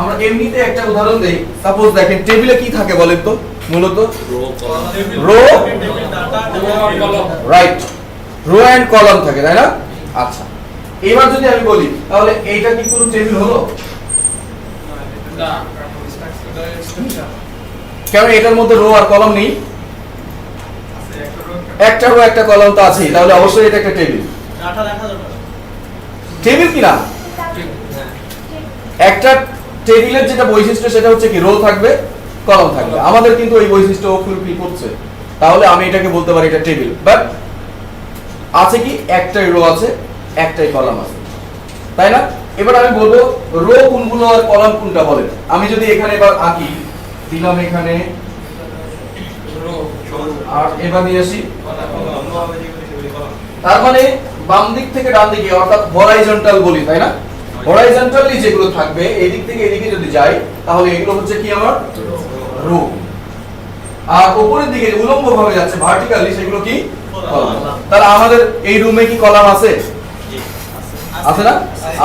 আমরা এমনিতে একটা উদাহরণ দেই। সাপোজ দেখেন টেবিলে কি থাকে বলেন তো, মূলত row, right, row and column থাকে, তাই না? আচ্ছা, এবার যদি আমি বলি তাহলে এইটা কি কোনো টেবিল হলো? কেন এটার মধ্যে রো আর কলাম নেই? একটা রো একটা কলাম তো আছেই, তাহলে অবশ্যই এটা একটা টেবিল। টেবিল কি না? একটা টেবিলের যেটা বৈশিষ্ট্য সেটা হচ্ছে কি, রো থাকবে কলাম থাকবে। আমাদের কিন্তু ওই বৈশিষ্ট্য ফুলফিল করছে, তাহলে আমি এটাকে বলতে পারি এটা টেবিল। বাট আছে কি, একটাই রো আছে, একটাই কলাম আছে, তাই না? এবার আমি বলবো রো কোনগুলো আর কলাম কোনটা বলেন। আমি যদি এখানে এবার আঁকি, দিলাম এখানে রো, আর এবার নিয়ে আসি, তার মানে বাম দিক থেকে ডান দিকে অর্থাৎ হরাইজন্টাল বলি, তাই না? হরাইজন্টালি যেগুলো থাকবে এই দিক থেকে এদিকে যদি যাই তাহলে এগুলো হচ্ছে কি আমার রো, আর উপরের দিকে উলম্ব ভাবে যাচ্ছে ভার্টিক্যালি সেগুলো কি কলাম। তাহলে আমাদের এই রুমে কি কলাম আছে? আছে না?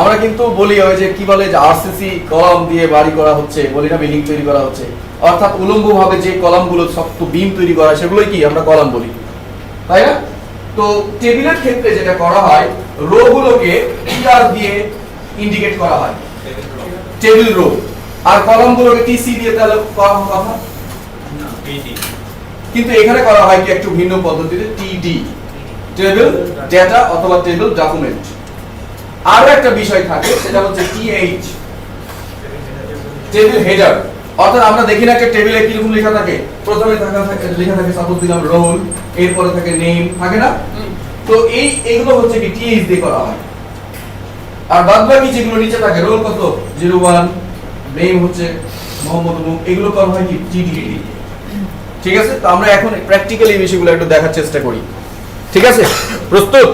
আমরা কিন্তু বলি ওই যে কি বলে যে আরসিসি কলাম দিয়ে বাড়ি করা হচ্ছে, বলি না বিল্ডিং তৈরি করা হচ্ছে, অর্থাৎ উলম্ব ভাবে যে কলামগুলো শক্ত বিম তৈরি করা সেগুলোই কি আমরা কলাম বলি, তাই না? তো টেবিলের ক্ষেত্রে যেটা করা হয়, রো গুলোকে টিআর দিয়ে ইন্ডিকেট করা হয়, টেবিল রো, আর কলাম গুলোকে টিসি দিয়ে তাহলে কথা। কিন্তু এখানে করা হয় কি একটু ভিন্ন পদ্ধতিতে, টিডি, টেবিল ডেটা অথবা টেবিল ডকুমেন্ট। আর একটা বিষয় থাকে সেটা হচ্ছে টিএইচ, টেবিল হেডার। অর্থাৎ আমরা দেখি না একটা টেবিলে কি রকম লেখা থাকে, প্রথমে লেখা থাকে সাপোজ দিলাম রোল, এরপরে থাকে নেম, থাকে না? তো এইগুলো হচ্ছে কি টিএইচ দিয়ে করা হয়। আর বাদবাকি যেগুলো নিচে থাকে, রোল কত 01, নেম হচ্ছে মোহাম্মদ মুখ, এগুলো করা হয় কি টিডি। ঠিক আছে, তো আমরা এখন প্র্যাকটিক্যালি এই বিষয়গুলো একটু দেখার চেষ্টা করি। ঠিক আছে, প্রস্তুত?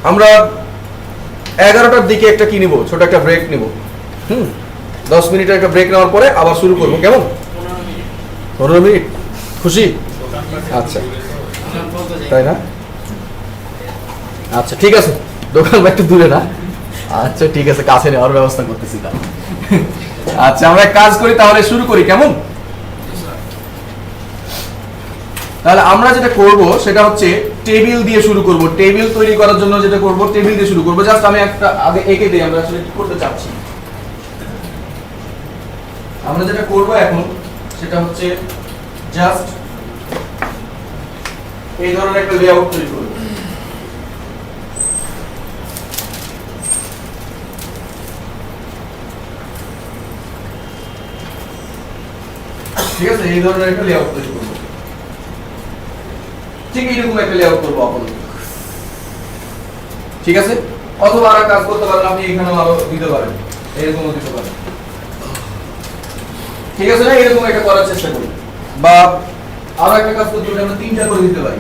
আমরা 11টার দিকে একটা কি নিব, ছোট একটা ব্রেক নিব। 10 মিনিটের একটা ব্রেক নেওয়ার পরে আবার শুরু করব, কেমন? 15 মিনিট, খুশি? আচ্ছা, তাই না? আচ্ছা ঠিক আছে, দোকান একটু দূরে না? আচ্ছা ঠিক আছে, কাছে নেওয়ার ব্যবস্থা করতেছি। আচ্ছা আমরা এক কাজ করি, তাহলে শুরু করি, কেমন? তাহলে আমরা যেটা করব সেটা হচ্ছে টেবিল দিয়ে শুরু করব। টেবিল তৈরি করার জন্য যেটা করব, টেবিল দিয়ে শুরু করব। জাস্ট আমি একটা আগে এঁকে দেই আমরা আসলে কি করতে চাচ্ছি। আমরা যেটা করব এখন সেটা হচ্ছে জাস্ট এই ধরনের একটা লেআউট তৈরি করব। ঠিক আছে, এই ধরনের একটা লেআউট তৈরি করব। ঠিক এইরকম একটা লেআউট করবো আপাতত। ঠিক আছে, অথবা আর কাজ করতে পারেন আপনি, এখানেও আরো দিতে পারেন, এরকমও দিতে পারেন। ঠিক আছে না? এরকম একটা করার চেষ্টা করি, বা আরো একটা কাজ করতে পারি, আমরা 3টা করে দিতে পারি।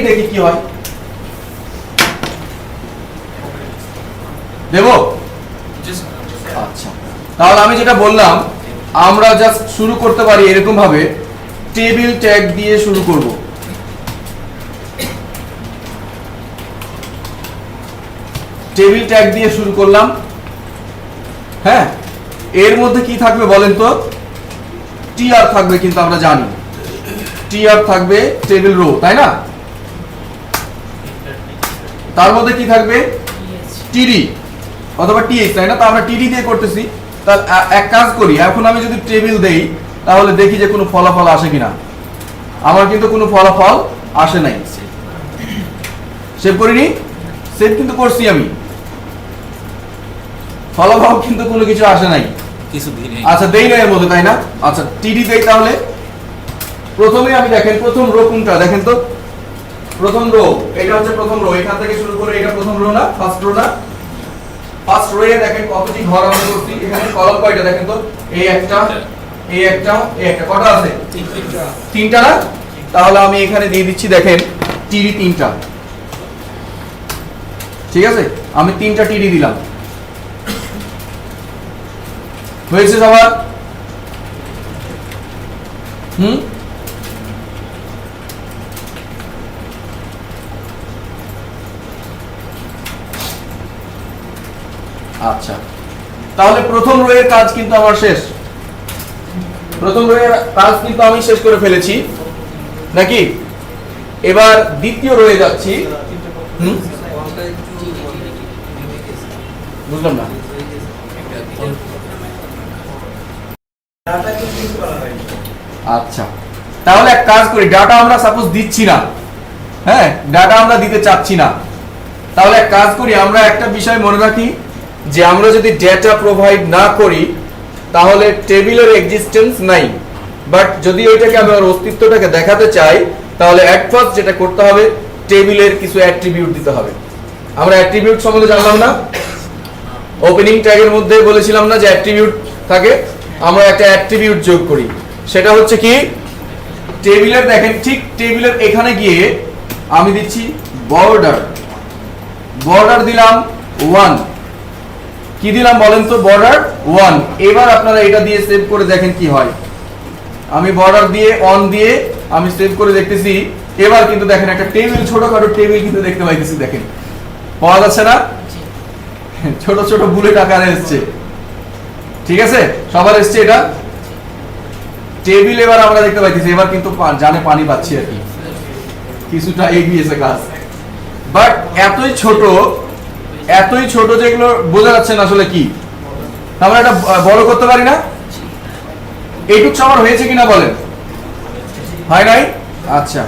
দেখি কি হয়। দেব? আচ্ছা, তাহলে আমি যেটা বললাম, আমরা জাস্ট শুরু করতে পারি এরকম ভাবে, টেবিল ট্যাগ দিয়ে শুরু করব। টেবিল ট্যাগ দিয়ে শুরু করলাম। হ্যাঁ, এর মধ্যে কি থাকবে বলেন তো? টিআর থাকবে, কিন্তু আমরা জানি টিআর থাকবে টেবিল রো, তাই না? তার মধ্যে কি থাকবে? টিডি অথবা টিএইচ, তাই না? তো আমরা টিডি দিয়ে করতেছি। তাহলে এক কাজ করি, এখন আমি যদি টেবিল দেই তাহলে দেখি যে কোনো ফলাফল আসে কিনা। আমার কিন্তু কোনো ফলাফল আসে নাই। সেভ করিনি? সেভ কিন্তু করছি আমি। ফলাফল কিন্তু কোনো কিছু আসে নাই।
কিছু দিনে
আচ্ছা দেই না এর মধ্যে, তাই না? আচ্ছা টিডি দেই তাহলে। প্রথমে আমি দেখেন প্রথম রো কোনটা দেখেন তো, প্রথম রো এটা হচ্ছে প্রথম রো, এখান থেকে শুরু করে এটা প্রথম রো না, ফার্স্ট রো না? ফার্স্ট রো এ দেখেন কতটি ঘর আমরা করছি, এখানে কলাম কয়টা দেখেন তো, এই একটা, এই একটা, এই একটা, কটা আছে? তিনটা না? তাহলে আমি এখানে দিয়ে দিচ্ছি দেখেন টিডি তিনটা, ঠিক আছে? আমি তিনটা টিডি দিলাম, হয়েছে সবার? আচ্ছা তাহলে প্রথম রো এর কাজ কিন্তু আমার শেষ, প্রথম রো এর কাজ কিন্তু আমি শেষ করে ফেলেছি নাকি? এবার দ্বিতীয় রো এ যাচ্ছি। বুঝলাম না। আচ্ছা তাহলে এক কাজ করি, ডাটা আমরা সাপোজ দিচ্ছি না, হ্যাঁ ডাটা আমরা দিতে চাচ্ছি না, তাহলে এক কাজ করি, আমরা একটা বিষয় মনে রাখি যে আমরা যদি ডেটা প্রোভাইড না করি তাহলে টেবিলের এক্সিস্টেন্স নাই, বাট যদি ওইটাকে আমি ওর অস্তিত্বটাকে দেখাতে চাই তাহলে অ্যাট ফার্স্ট যেটা করতে হবে টেবিলের কিছু অ্যাট্রিবিউট দিতে হবে। আমরা অ্যাট্রিবিউট সম্বন্ধে জানলাম না? ওপেনিং ট্যাগের মধ্যে বলেছিলাম না যে অ্যাট্রিবিউট থাকে, আমরা একটা অ্যাট্রিবিউট যোগ করি, সেটা হচ্ছে কি টেবিলের, দেখেন ঠিক টেবিলের এখানে গিয়ে আমি দিচ্ছি বর্ডার, বর্ডার দিলাম 1, কি দিলাম বলেন তো? বর্ডার 1। এবার আপনারা এটা দিয়ে সেভ করে দেখেন কি হয়। আমি বর্ডার দিয়ে অন দিয়ে আমি সেভ করে দেখতেছি, এবার কিন্তু দেখেন একটা টেবিল, ছোটখাটো টেবিল কিন্তু দেখতে পাইতেছি, দেখেন পাওয়া যাচ্ছে না? ছোট ছোট বুলেট আকারে এসছে, ঠিক আছে? সবার এসছে এটা টেবিল, এবার আমরা দেখতে পাইতেছি, এবার কিন্তু জানে পানি পাচ্ছি আর কি, কিছুটা এগিয়েছে কাজ, বাট এতই ছোট যেগুলো বোঝা যাচ্ছে না আসলে কি। আমরা এটা বড় করতে পারি না? এইটুক সবার হয়েছে কিনা বলেন? হয় নাই? আচ্ছা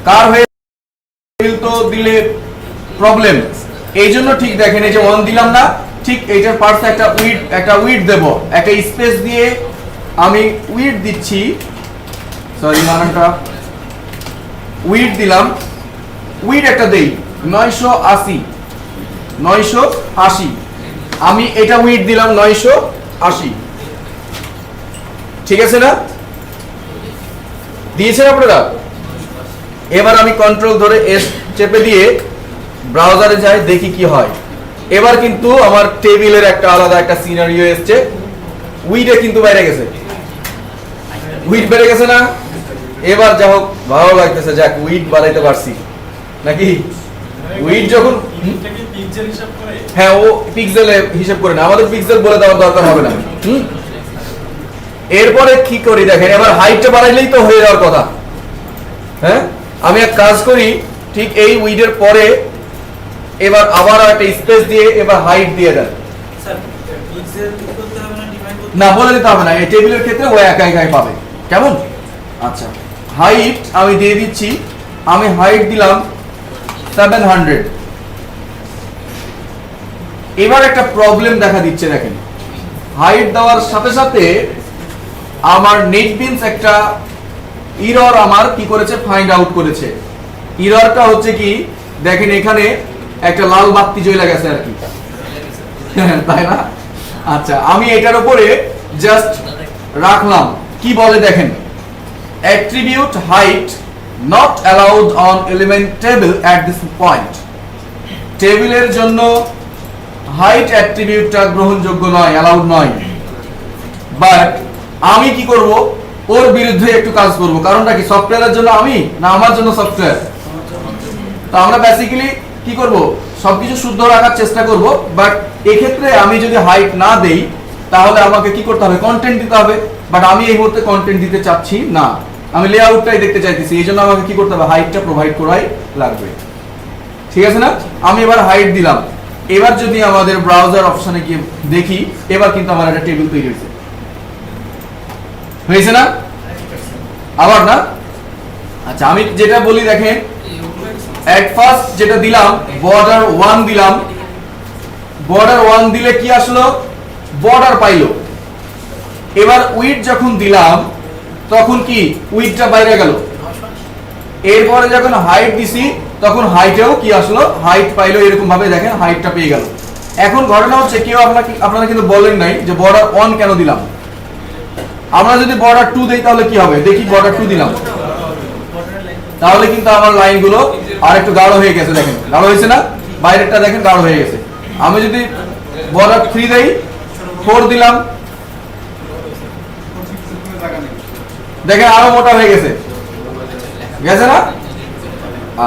কার হয়ে তো দিলে প্রবলেম, এই জন্য ঠিক দেখেন এই যে 1 দিলাম না, ঠিক এইটার পার্টস একটা উইড দেব, একটা স্পেস দিয়ে আমি উইড দিচ্ছি, সরি মানটা উইড দিলাম, উইড একটা দেই 980, আমি এটা উইড দিলাম 980, ঠিক আছে না? দিয়েছেন আপনারা? এবার আমি কন্ট্রোল ধরে এস চেপে দিয়ে ব্রাউজারে যাই, দেখি কি হয়। এবার কিন্তু আমার টেবিলের একটা আলাদা একটা সিনারিও এসছে, উইডে কিন্তু বাইরে গেছে, উইড বেড়ে গেছে না? এবার যা হোক ভালো লাগতেছে, যাক উইড বাড়াইতে পারছি নাকি? উইড যখন হ্যাঁ ও পিক্সেলে হিসাব করে না, আমাদের পিক্সেল বলে দেওয়ার দরকার হবে না। এরপরে কি করি দেখেন, এবার হাইটটা বাড়াইলেই তো হয়ে যাওয়ার কথা। হ্যাঁ আমি এক কাজ করি, ঠিক এই উইডের পরে এবার আবার একটা স্পেস দিয়ে এবার হাইট দিয়ে দেন, না বলে দিতে হবে না, এই টেবিলের ক্ষেত্রে ও একা একাই পাবে, কেমন? আচ্ছা হাইট আমি দিয়ে দিচ্ছি, আমি হাইট দিলাম 700। এবার একটা প্রবলেম দেখা দিচ্ছে, দেখেন হাইট দেওয়ার সাথে সাথে আমার নেটবিনস একটা এরর আমার কি করেছে, ফাইন্ড আউট করেছে। এররটা হচ্ছে কি দেখেন, এখানে একটা লাল বাতি জ্বলে গেছে আর কি, তাই না? আচ্ছা আমি এটার উপরে জাস্ট রাখলাম, কি বলে দেখেন, attribute height not allowed on element table at this point, টেবিলের জন্য হাইট অ্যাট্রিবিউটটা গ্রহণযোগ্য নয়, অ্যালাউড নয়। বাট আমি কি করব, ওর বিরুদ্ধে একটু কাজ করব, কারণটা কি সফটওয়্যারের জন্য আমি না আমার জন্য সফটওয়্যার? তো আমরা বেসিক্যালি কি করব, সবকিছু শুদ্ধ রাখার চেষ্টা করব, বাট এক্ষেত্রে আমি যদি হাইট না দেই তাহলে আমাকে কি করতে হবে, কন্টেন্ট দিতে হবে, বাট আমি এই মুহূর্তে কন্টেন্ট দিতে চাচ্ছি না, আমি লেআউটটাই দেখতে চাইতেছি, এই জন্য আমাকে কি করতে হবে, হাইটটা প্রোভাইড করাই লাগবে, ঠিক আছে না? আমি এবার হাইট দিলাম, এবার যদি আমাদের ব্রাউজার অপশনে গিয়ে দেখি, এবার কিন্তু আমার একটা টেবিল তৈরি হয়েছে না? আবার না? আচ্ছা আমি যেটা বলি দেখেন, এট ফার্স্ট যেটা দিলাম বর্ডার 1 দিলাম, বর্ডার 1 দিলে কি আসলো, বর্ডার পাইলো। এবার উইডথ যখন দিলাম তখন কি উইডথটা বাইরে গেল। এরপরে যখন হাইট দিছি তখন হাইটেও কি আসলো, হাইট পাইলো। এরকম ভাবে দেখেন হাইটটা পেয়ে গেল। এখন ঘটনা হচ্ছে কেউ আপনারা কিন্তু বলেন নাই যে বর্ডার 1 কেন দিলাম। আমরা যদি বর্ডার 2 দেই তাহলে কি হবে, দেখি বর্ডার 2 দিলাম, তাহলে কিন্তু আমার লাইনগুলো আর একটু গাঢ় হয়ে গেছে। দেখেন গাঢ় হয়েছে না, বাইরেরটা দেখেন গাঢ় হয়ে গেছে। আমি যদি বর্ডার 3 দেই, 4 দিলাম, দেখেন আরো মোটা হয়ে গেছে, গেছে না?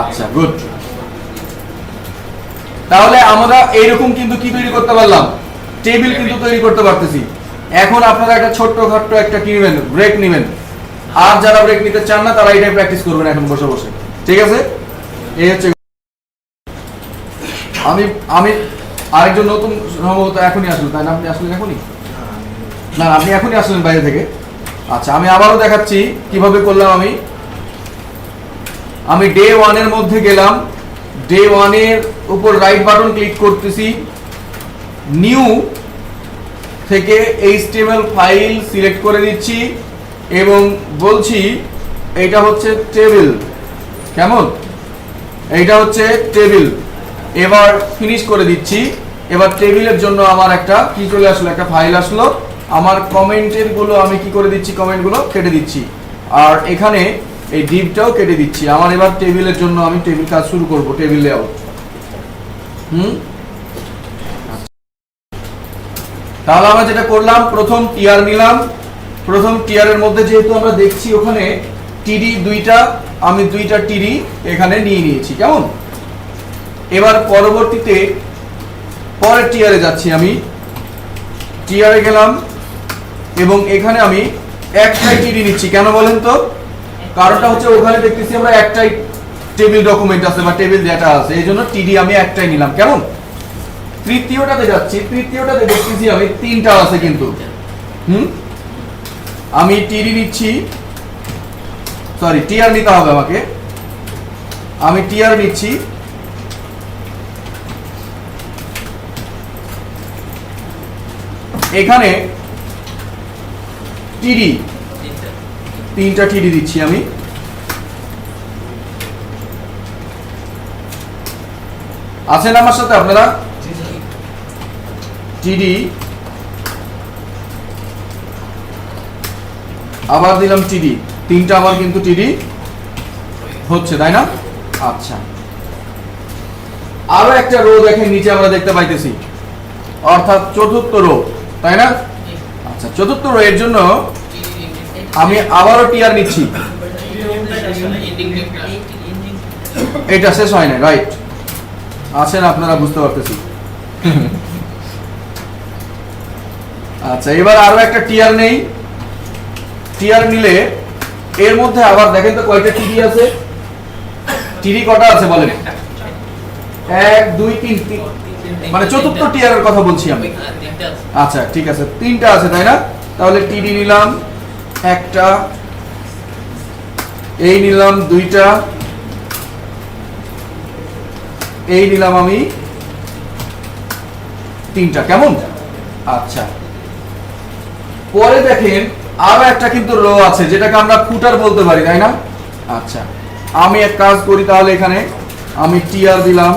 আচ্ছা, গুড। তাহলে আমরা এইরকম কিন্তু কি তৈরি করতে পারলাম, টেবিল কিন্তু তৈরি করতে পারতেছি। এখন আপনারা একটা ছোট্টখাট্ট একটা কি নেবেন, ব্রেক নেবেন। আর যারা ব্রেক নিতে চান না তারা এটাই প্র্যাকটিস করবেন এখন বসে বসে, ঠিক আছে? এই হচ্ছে আমি আরেকজন নতুন সম্ভবত এখনই আসলো, তাই না? আপনি আসলেন এখনই? না, আপনি এখনই আসলেন বাইরে থেকে। আচ্ছা, আমি আবারও দেখাচ্ছি কিভাবে করলাম। আমি ডে 1 এর মধ্যে গেলাম, ডে 1 এর উপর রাইট বাটন ক্লিক করতেছি, নিউ থেকে HTML ফাইল সিলেক্ট করে দিচ্ছি এবং বলছি এটা হচ্ছে টেবিল। কেমন? এইটা হচ্ছে টেবিল। এবার ফিনিশ করে দিচ্ছি। এবার টেবিলের জন্য আমার একটা কি চলে আসলো, একটা ফাইল আসলো। আমার কমেন্টের গুলো আমি কি করে দিচ্ছি, কমেন্টগুলো কেটে দিচ্ছি। আর এখানে এই ডিপটাও কেটে দিচ্ছি। আমার এবার টেবিলের জন্য আমি টেবিল কাজ শুরু করব, টেবিল লেআউট। তাহলে আমরা যেটা করলাম, প্রথম টিয়ার নিলাম। প্রথম টিয়ারের মধ্যে যেহেতু আমরা দেখছি ওখানে টিডি দুইটা, আমি দুইটা টিডি এখানে নিয়ে নিয়েছি। কেমন? এবার পরবর্তীতে পরের টিয়ারে যাচ্ছি। আমি টিয়ারে গেলাম এবং এখানে আমি একটাই টিডি নিচ্ছি। কেন বলেন তো? কারণটা হচ্ছে ওখানে দেখতেছি আমরা একটাই টেবিল ডকুমেন্ট আছে বা টেবিল ডেটা আছে, এই জন্য টিডি আমি একটাই নিলাম। কেমন? তৃতীয়টাতে যাচ্ছি, তৃতীয়টাতে দেখতেছি আমি তিনটা আছে কিন্তু। আমি টিডি নিচ্ছি, সরি টিআর নিতে হবে আমাকে। আমি টিআর নিচ্ছি। এখানে টিডি তিনটা টিডি দিচ্ছি আমি। আছেন আমার সাথে আপনারা? টিডি আবার দিলাম টিডি, তিনটা আমার কিন্তু টিডি হচ্ছে, তাই না? আচ্ছা, আরো একটা রো দেখেন নিচে আমরা দেখতে পাইতেছি, অর্থাৎ চতুর্থ রো, তাই না? আচ্ছা, চতুর্থ রো এর জন্য আমি আবারও টিআর নিচ্ছি। এটা শেষ হয় না, রাইট? আছেন আপনারা, বুঝতে পারতেছি। আচ্ছা, এবার আরো একটা টিআর নেই। টিআর নিলে এর মধ্যে আবার দেখেন তো কয়টা টিডি আছে। টিডি কটা আছে বলেন? 1 2 3, মানে চতুর্থ টিআর এর কথা বলছি আমি। আচ্ছা, ঠিক আছে, তিনটা আছে, তাই না? তাহলে টিডি নিলাম একটা, এই নিলাম দুইটা, এই নিলাম আমি তিনটা। কেমন? আচ্ছা, পরে দেখেন আরো একটা কিন্তু রো আছে যেটাকে আমরা ফুটার বলতে পারি, তাই না? আচ্ছা, আমি এক কাজ করি তাহলে, এখানে আমি টিআর দিলাম,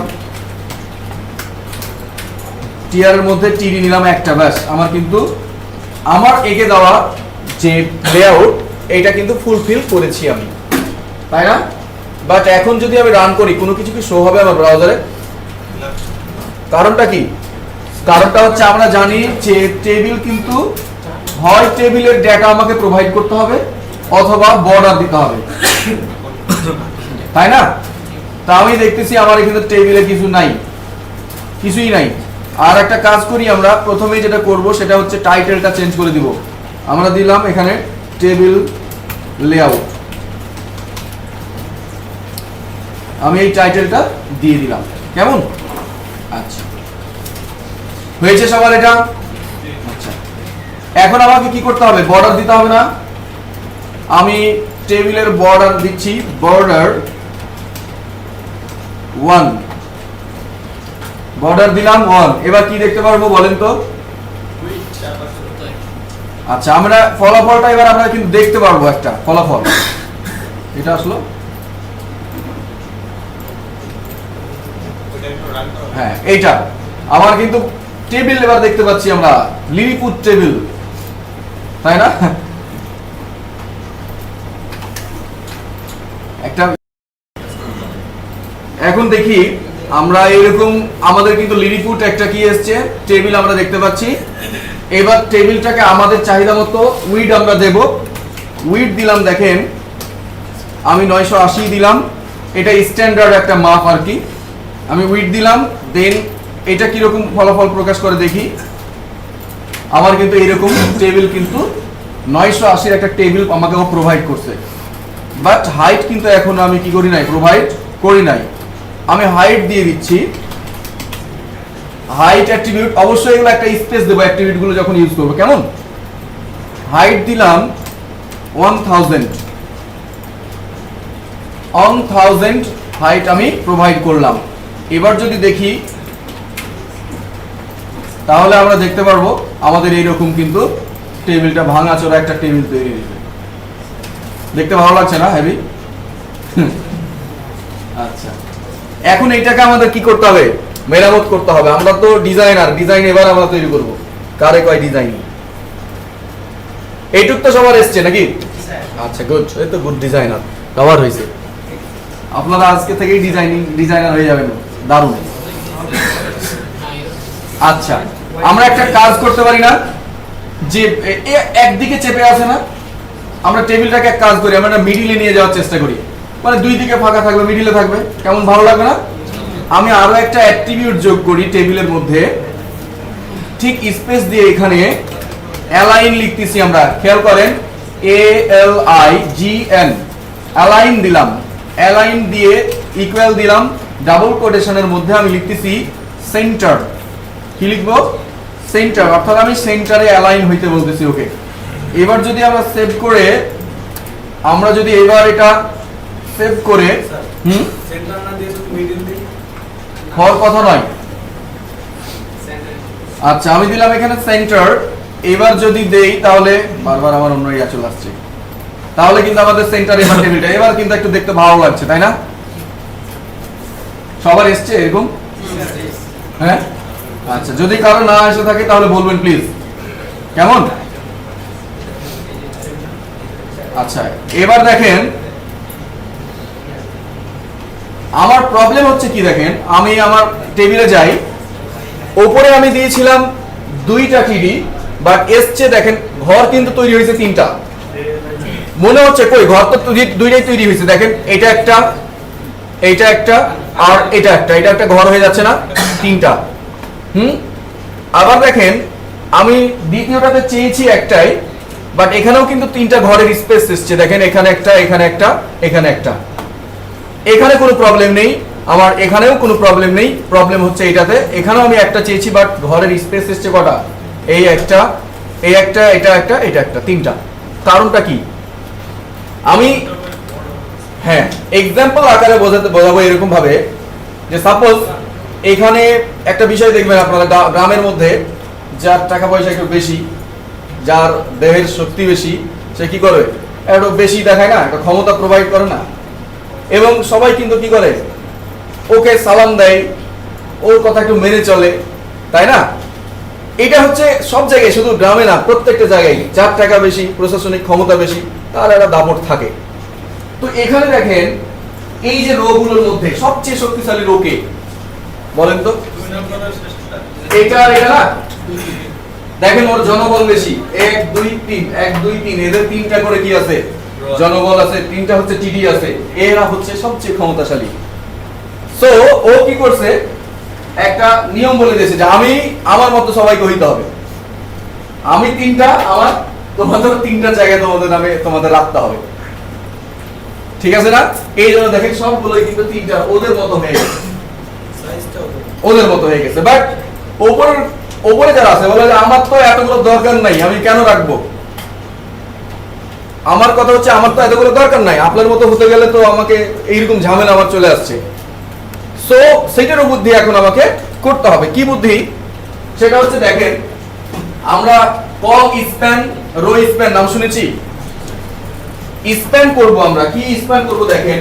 টিআর এর মধ্যে টিডি নিলাম একটা, ব্যাস। আমার কিন্তু আমার এঁকে দেওয়া যে লেআউট এটা কিন্তু ফুলফিল করেছি আমি, তাই না? বাট এখন যদি আমি রান করি, কোনো কিছু কি শো হবে আমার ব্রাউজারে? কারণটা কি? কারণটা হচ্ছে আমরা জানি যে টেবিল কিন্তু হয় টেবিলের ডেটা আমাকে প্রোভাইড করতে হবে অথবা বর্ডার দিতে হবে, তাই না? তা আমি দেখতেছি আমার এখানে টেবিলে কিছু নাই, কিছুই নাই। আর একটা কাজ করি আমরা, প্রথমেই যেটা করব সেটা হচ্ছে টাইটেলটা চেঞ্জ করে দিব। আমরা দিলাম এখানে টেবিল লেআউট, আমি এই টাইটেলটা দিয়ে দিলাম। কেমন? আচ্ছা, হয়েছে সবার এটা? আচ্ছা, এখন আমাকে কি করতে হবে? বর্ডার দিতে হবে না? আমি টেবিলের বর্ডার দিচ্ছি, বর্ডার 1, বর্ডার দিলাম 1। এবার কি দেখতে পারবো বলেন তো?
উইথ 4%।
আচ্ছা, আমরা ফলাফলটা এবার আমরা কিন্তু দেখতে পারবো একটা ফলাফল। এটা আসলো
ওটা একটু রান করো।
হ্যাঁ, এইটা আমার কিন্তু টেবিল এবার দেখতে পাচ্ছি আমরা, লিলিপুট টেবিল, তাই না? একটা এখন দেখি আমরা এরকম আমাদের কিন্তু লিলিপুট একটা কি এসছে টেবিল আমরা দেখতে পাচ্ছি। এবার টেবিলটাকে আমাদের চাহিদা মতো উইড আমরা দেব। উইড দিলাম, দেখেন আমি 980 দিলাম, এটা স্ট্যান্ডার্ড একটা মাপ আর কি। আমি উইড দিলাম, দেন এটা কিরকম ফলাফল প্রকাশ করে দেখি। আমার কিন্তু এরকম টেবিল কিন্তু 980 একটা টেবিল আমাকে ও প্রোভাইড করছে, বাট হাইট কিন্তু এখনো আমি কি করি নাই, প্রোভাইড করি নাই। আমি হাইট দিয়ে দিচ্ছি, হাইট অ্যাট্রিবিউট, অবশ্যই এগুলো একটা স্পেস দেবো অ্যাট্রিবিউট গুলো যখন ইউজ করবো, কেমন? হাইট দিলাম 1000 হাইট আমি প্রোভাইড করলাম। এবার যদি দেখি তাহলে আমরা দেখতে পারবো আমাদের এইরকম কিন্তু টেবিলটা ভাঙাচোরা একটা টেবিল তৈরি হয়েছে। দেখতে ভালো লাগছে না হেভি? আচ্ছা, এখন এইটাকে আমাদের কি করতে হবে, মেরামত করতে হবে। আমরা তো ডিজাইনার, ডিজাইন এবার আমরা তৈরি করব। কারে কয় ডিজাইন? এইটুক তো সবার এসছে নাকি? আচ্ছা, গুড, এই তো গুড ডিজাইনার কভার হয়েছে। আপনারা আজকে থেকেই ডিজাইনার হয়ে যাবেন, দারুণ। আচ্ছা, আমরা একটা কাজ করতে পারি না যে একদিকে চেপে আছে না, আমরা টেবিলটাকে এক কাজ করি, আমরা মিডিলে নিয়ে যাওয়ার চেষ্টা করি, মানে দুই দিকে ফাঁকা থাকবে, মিডিলে থাকবে, কেমন ভালো লাগবে না? আমি আরো একটা অ্যাট্রিবিউট যোগ করি টেবিলের মধ্যে, ঠিক স্পেস দিয়ে এখানে অ্যালাইন লিখতেছি আমরা, খেয়াল করেন ALIGN, অ্যালাইন দিলাম, অ্যালাইন দিয়ে ইকুয়াল দিলাম, ডাবল কোটেশনের মধ্যে আমি লিখতেছি সেন্টার। কি লিখবো? সেন্টার, অর্থাৎ আমি সেন্টারে অ্যালাইন হইতে বলতেছি ওকে। এবার যদি আমরা সেভ করে, আমরা যদি এবার এটা সেভ করে,
সেন্টার না দিয়ে শুধু মিডল দিই,
হওয়ার কথা নয়। আচ্ছা, আমি দিলাম এখানে সেন্টার। এবার যদি দেই তাহলে বারবার আমার অন্য ইয়া চলে আসছে, তাহলে কিন্তু আমাদের সেন্টার এবার টেবিলটা এবার কিন্তু একটু দেখতে ভালো লাগছে, তাই না? সবার এসছে এরকম? হ্যাঁ, আচ্ছা, যদি কারো না এসে থাকে তাহলে বলবেন প্লিজ, কেমন? আচ্ছা, এবার দেখেন আমার প্রবলেম হচ্ছে কি, দেখেন আমি আমার টেবিলে যাই, ওপরে আমি দিয়েছিলাম 2টা টিডি, বাট এসছে দেখেন ঘর কিন্তু তৈরি হয়েছে 3টা। মনে হচ্ছে কই, ঘর তো 2টাই তৈরি হয়েছে, দেখেন এটা একটা, এইটা একটা, আর এটা একটা, এটা একটা ঘর হয়ে যাচ্ছে না, 3টা। আবার দেখেন আমি দ্বিতীয়টাতে চেয়েছি একটাই, বাট এখানেও কিন্তু 3টা ঘরের স্পেস এসছে, দেখেন এখানে একটা, এখানে একটা, এখানে একটা। এখানে কোনো প্রবলেম নেই আমার, এখানেও কোনো প্রবলেম নেই, প্রবলেম হচ্ছে এইটাতে। এখানেও আমি একটা চেয়েছি, বাট ঘরের স্পেস এসছে কটা, এই একটা, এই একটা, এটা একটা, এটা একটা, 3টা। কারণটা কি? আমি হ্যাঁ এক্সাম্পল আকারে বোঝাবো এরকম ভাবে, যে সাপোজ এখানে একটা বিষয় দেখবেন আপনারা, গ্রামের মধ্যে যার টাকা পয়সা একটু বেশি, যার দেহের শক্তি বেশি, সে কি করে, একটু বেশি দেখায় না, একটা ক্ষমতা প্রোভাইড করে না, এবং সবাই কিন্তু কি করে, ওকে সালাম দেয়, ওর কথা একটু মেনে চলে, তাই না? এটা হচ্ছে সব জায়গায়, শুধু গ্রামে না, প্রত্যেকটা জায়গায় যার টাকা বেশি, প্রশাসনিক ক্ষমতা বেশি, তার একটা দাপট থাকে। তো এখানে দেখেন এই যে রোগুলোর মধ্যে সবচেয়ে শক্তিশালী রো কে বলেন তো?
2 নম্বরের শেষটা,
এটা আর এটা না, দেখেন ওর জনবল বেশি, 1 2 3, 1 2 3, এদের 3টা করে কি আছে, জনবল আছে, 3টা হচ্ছে টিডি আছে, এরা হচ্ছে সবচেয়ে ক্ষমতাশালী। সো ও কি করছে, একটা নিয়ম বলে দিয়েছে যে আমি আমার মতো সবাইকে হইতে হবে, আমি 3টা, আমার তোমাদের 3টা জায়গায় তোমাদের নামে তোমাদের রাখতে হবে, ঠিক আছে না? এই জন্য দেখেন সবগুলোই কিন্তু 3টা ওদের মতো হয়ে গেছে,
সাইজটাও
ওদের মতো হয়ে গেছে। বাট ওপরে যারা আছে বলে আমার তো এতগুলো দরকার নাই, আমি কেন রাখবো? আমার কথা হচ্ছে আমার তো এতগুলো দরকার নাই, আপনার মতো হতে গেলে তো আমাকে এইরকম ঝামেলা আমার চলে আসছে। সো সেটারও বুদ্ধি এখন আমাকে করতে হবে। কি বুদ্ধি? সেটা হচ্ছে দেখেন, আমরা কল স্প্যান, রো স্প্যান নাম শুনেছি। স্প্যান করব আমরা, কি স্প্যান করব দেখেন,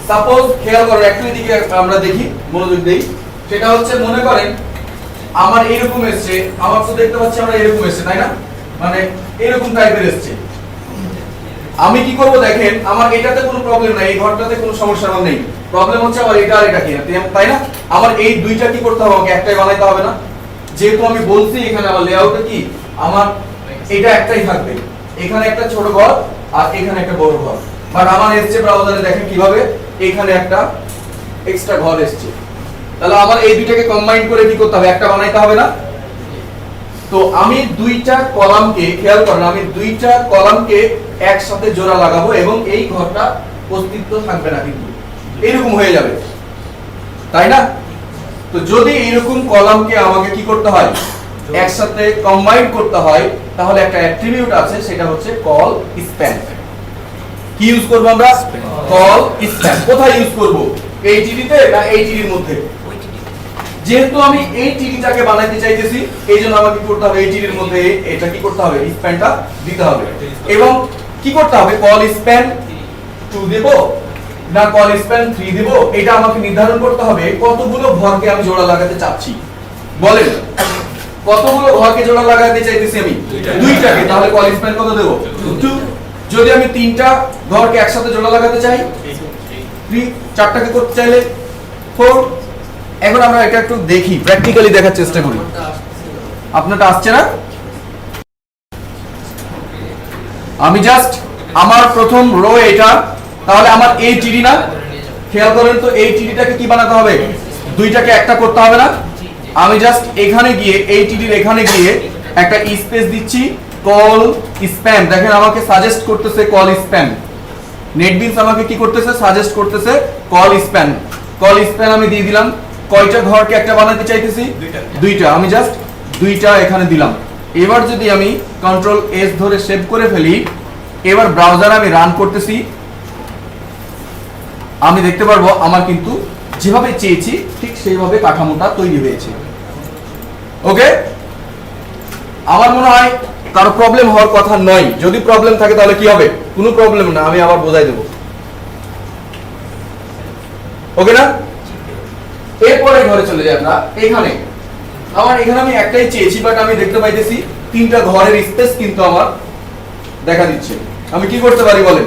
সাপোজ খেয়াল করেন একটু দিকে আমরা দেখি, মনোযোগ দেই। সেটা হচ্ছে মনে করেন আমার এরকম এসছে, আমার তো দেখতে পাচ্ছি আমরা এরকম এসছে, তাই না? মানে এরকম টাইপের এসছে। আমি কি করব দেখেন, আমার এটাতে কোনো প্রবলেম নাই, এই ঘরটাতে কোনো সমস্যা আমার নেই। প্রবলেম হচ্ছে আমার এটা আর এটা কি, তাই না? আমার এই দুইটা কি করতে হবে, আমাকে একটাই বানাইতে হবে না? যেহেতু আমি বলছি এখানে আমার লেআউটে কি, আমার এটা একটাই থাকবে, এখানে একটা ছোট ঘর আর এখানে একটা বড় ঘর। বাট আমার এসছে ব্রাউজারে দেখেন কিভাবে, এখানে একটা এক্সট্রা ঘর এসছে। তাহলে আমার এই দুইটাকে কম্বাইন করে কি করতে হবে, একটা বানাইতে হবে না? তো আমি দুইটা কলামকে, খেয়াল করেন, আমি দুইটা কলামকে একসাথে জোড়া লাগাবো এবং এই ঘরটা অস্তিত্ব থাকবে না, কিন্তু এরকম হয়ে যাবে, তাই না? তো যদি এরকম কলামকে আমাকে কি করতে হয়, একসাথে কম্বাইন করতে হয়, তাহলে একটা অ্যাট্রিবিউট আছে, সেটা হচ্ছে কল স্প্যান। কি ইউজ করব আমরা? Call span. কোথায় ইউজ করব? এই টিডিতে না এই টিডির মধ্যে? যেহেতু আমি এই টিডিটাকে বানাইতে চাইতেছি, এইজন্য আমাকে কি করতে হবে, এই টিডির মধ্যে এটা কি করতে হবে, স্প্যানটা দিতে হবে। এবং কি করতে হবে, কল স্প্যান 2 দেব না কল স্প্যান 3 দেব, এটা আমাকে নির্ধারণ করতে হবে কতগুলো ঘরকে আমি জোড়া লাগাতে চাচ্ছি। বলেন কতগুলো ঘরকে জোড়া লাগাতে চাইতেছি আমি? দুইটাকে। তাহলে কল স্প্যান কত দেব? 2। যদি আমি তিনটা ঘরকে একসাথে জোড়া লাগাতে চাই 3, চারটাকে করতে চাইলে 4। এখন আমরা এটা একটু দেখি, প্র্যাকটিক্যালি দেখার চেষ্টা করি। আপনারটা আসছে না? আমি জাস্ট আমার প্রথম রো এটা, তাহলে আমার এই টিডি না, খেয়াল করেন তো এই টিডিটাকে কি বানাতে হবে, দুইটাকে একটা করতে হবে না? আমি জাস্ট এখানে গিয়ে এই টিডির এখানে গিয়ে একটা স্পেস দিচ্ছি, কল স্প্যান। দেখেন আমাকে সাজেস্ট করতেছে কল স্প্যান, নেটবিনস আমাকে কি করতেছে, সাজেস্ট করতেছে কল স্প্যান। কল স্প্যান আমি দিয়ে দিলাম। কয়টা ঘরকে একটা বানাতে চাইতেছি? দুইটা। আমি জাস্ট দুইটা এখানে দিলাম। এবার যদি আমি কন্ট্রোল এস ধরে সেভ করে ফেলি, এবার ব্রাউজার আমি রান করতেছি, আমি দেখতে পারবো আমার কিন্তু যেভাবে চেয়েছি ঠিক সেইভাবে কাঠামোটা তৈরি হয়েছে। ওকে, আমার মনে হয় কারো প্রবলেম হওয়ার কথা নয়। যদি প্রবলেম থাকে তাহলে কি হবে? কোনো প্রবলেম না, আমি আবার বোঝাই দেব। ওকে না? এরপরে ঘরে চলে যাই আমরা। এখানে এখানে আমি একটাই চেয়েছি, বাট আমি দেখতে পাইতেছি তিনটা ঘরের স্পেস কিন্তু আমার দেখা দিচ্ছে। আমি কি করতে পারি বলেন?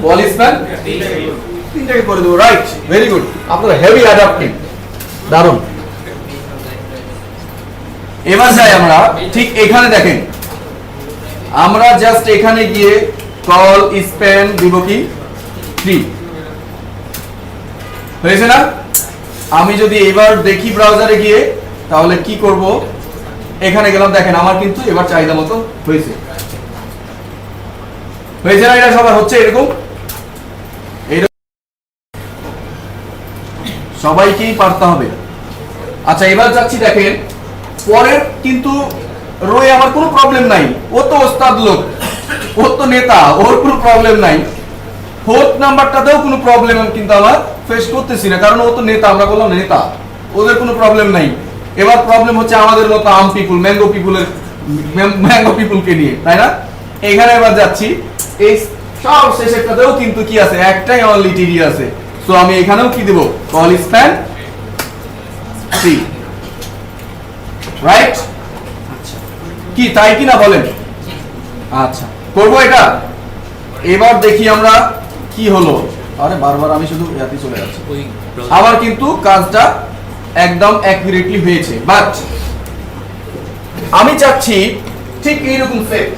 কল স্প্যান তিনটাকে করে দেবো। Right, very good. আপনারা হেভি অ্যাডাপ্টিং, দারুণ। এবার যাই আমরা ঠিক এখানে, দেখেন আমরা জাস্ট এখানে গিয়ে কল স্প্যান দিব কি 3 হয়েছে না? আমি যদি এবার দেখি ব্রাউজারে গিয়ে, তাহলে কি করব, এখানে গেলাম, দেখেন আমার কিন্তু এবার চাহিদা মতো হয়েছে। হয়েছে না? এটা সবার হচ্ছে এরকম, সবাইকেই পারতে হবে। আচ্ছা এবার যাচ্ছি, দেখেন পরের কিন্তু রয়ে আমার কোনো প্রবলেম নাই, ও তো ওস্তাদ লোক, ও তো নেতা, ওর কোনো প্রবলেম নাই। ফোর্থ নাম্বারটাতেও কোনো প্রবলেম কিন্তু আমরা ফেস করতেছি না, কারণ ও তো নেতা, আমরা বললাম নেতা, ওদের কোনো প্রবলেম নাই। এবার প্রবলেম হচ্ছে আমাদের মতো আম পিপুল, ম্যাঙ্গো পিপুলকে নিয়ে, তাই না? এখানে এবার যাচ্ছি, এই সব শেষেরটাতেও কিন্তু কি আছে, একটাই অনলি টিডি আছে। সো আমি এখানেও কি দেব, কল স্প্যান 3। রাইট? কি তাই কি না বলেন? আচ্ছা করবো এটা। এবার দেখি আমরা কি হলো। আরে বারবার আমি শুধু ইয়াতে চলে যাচ্ছি। আবার কিন্তু কাজটা একদম অ্যাকুরেটলি হয়েছে, বাট আমি চাচ্ছি ঠিক এইরকম সেট,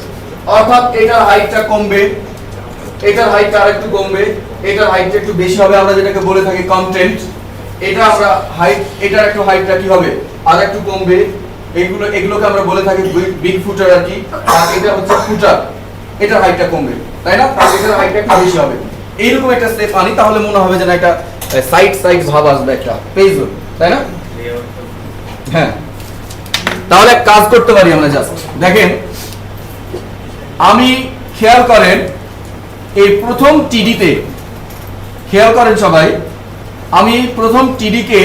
অর্থাৎ এটার হাইটটা কমবে, এটার হাইটটা আরেকটু কমবে, এটার হাইটটা একটু বেশি হবে, আমরা যেটাকে বলে থাকি কন্টেন্ট। এটা আমরা হাইট, এটার একটু হাইটটা কি হবে, আর একটু কমবে। এগুলোকে আমরা বলে থাকি বিগ ফুটার আর কি। আর এটা হচ্ছে ফুটার, এটার হাইটটা কমবে, তাই না? আর এটার হাইটটা একটু বেশি হবে। এইরকম একটা স্টেপ আনি, তাহলে মনে হবে যে না একটা সাইড ভাব আসবে, একটা পেজ, তাই না? হ্যাঁ, তাহলে কাজ করতে পারি আমরা। জাস্ট দেখেন, আমি খেয়াল করেন এই প্রথম টিডিতে, খেয়াল করেন সবাই, আমি প্রথম টিডি কে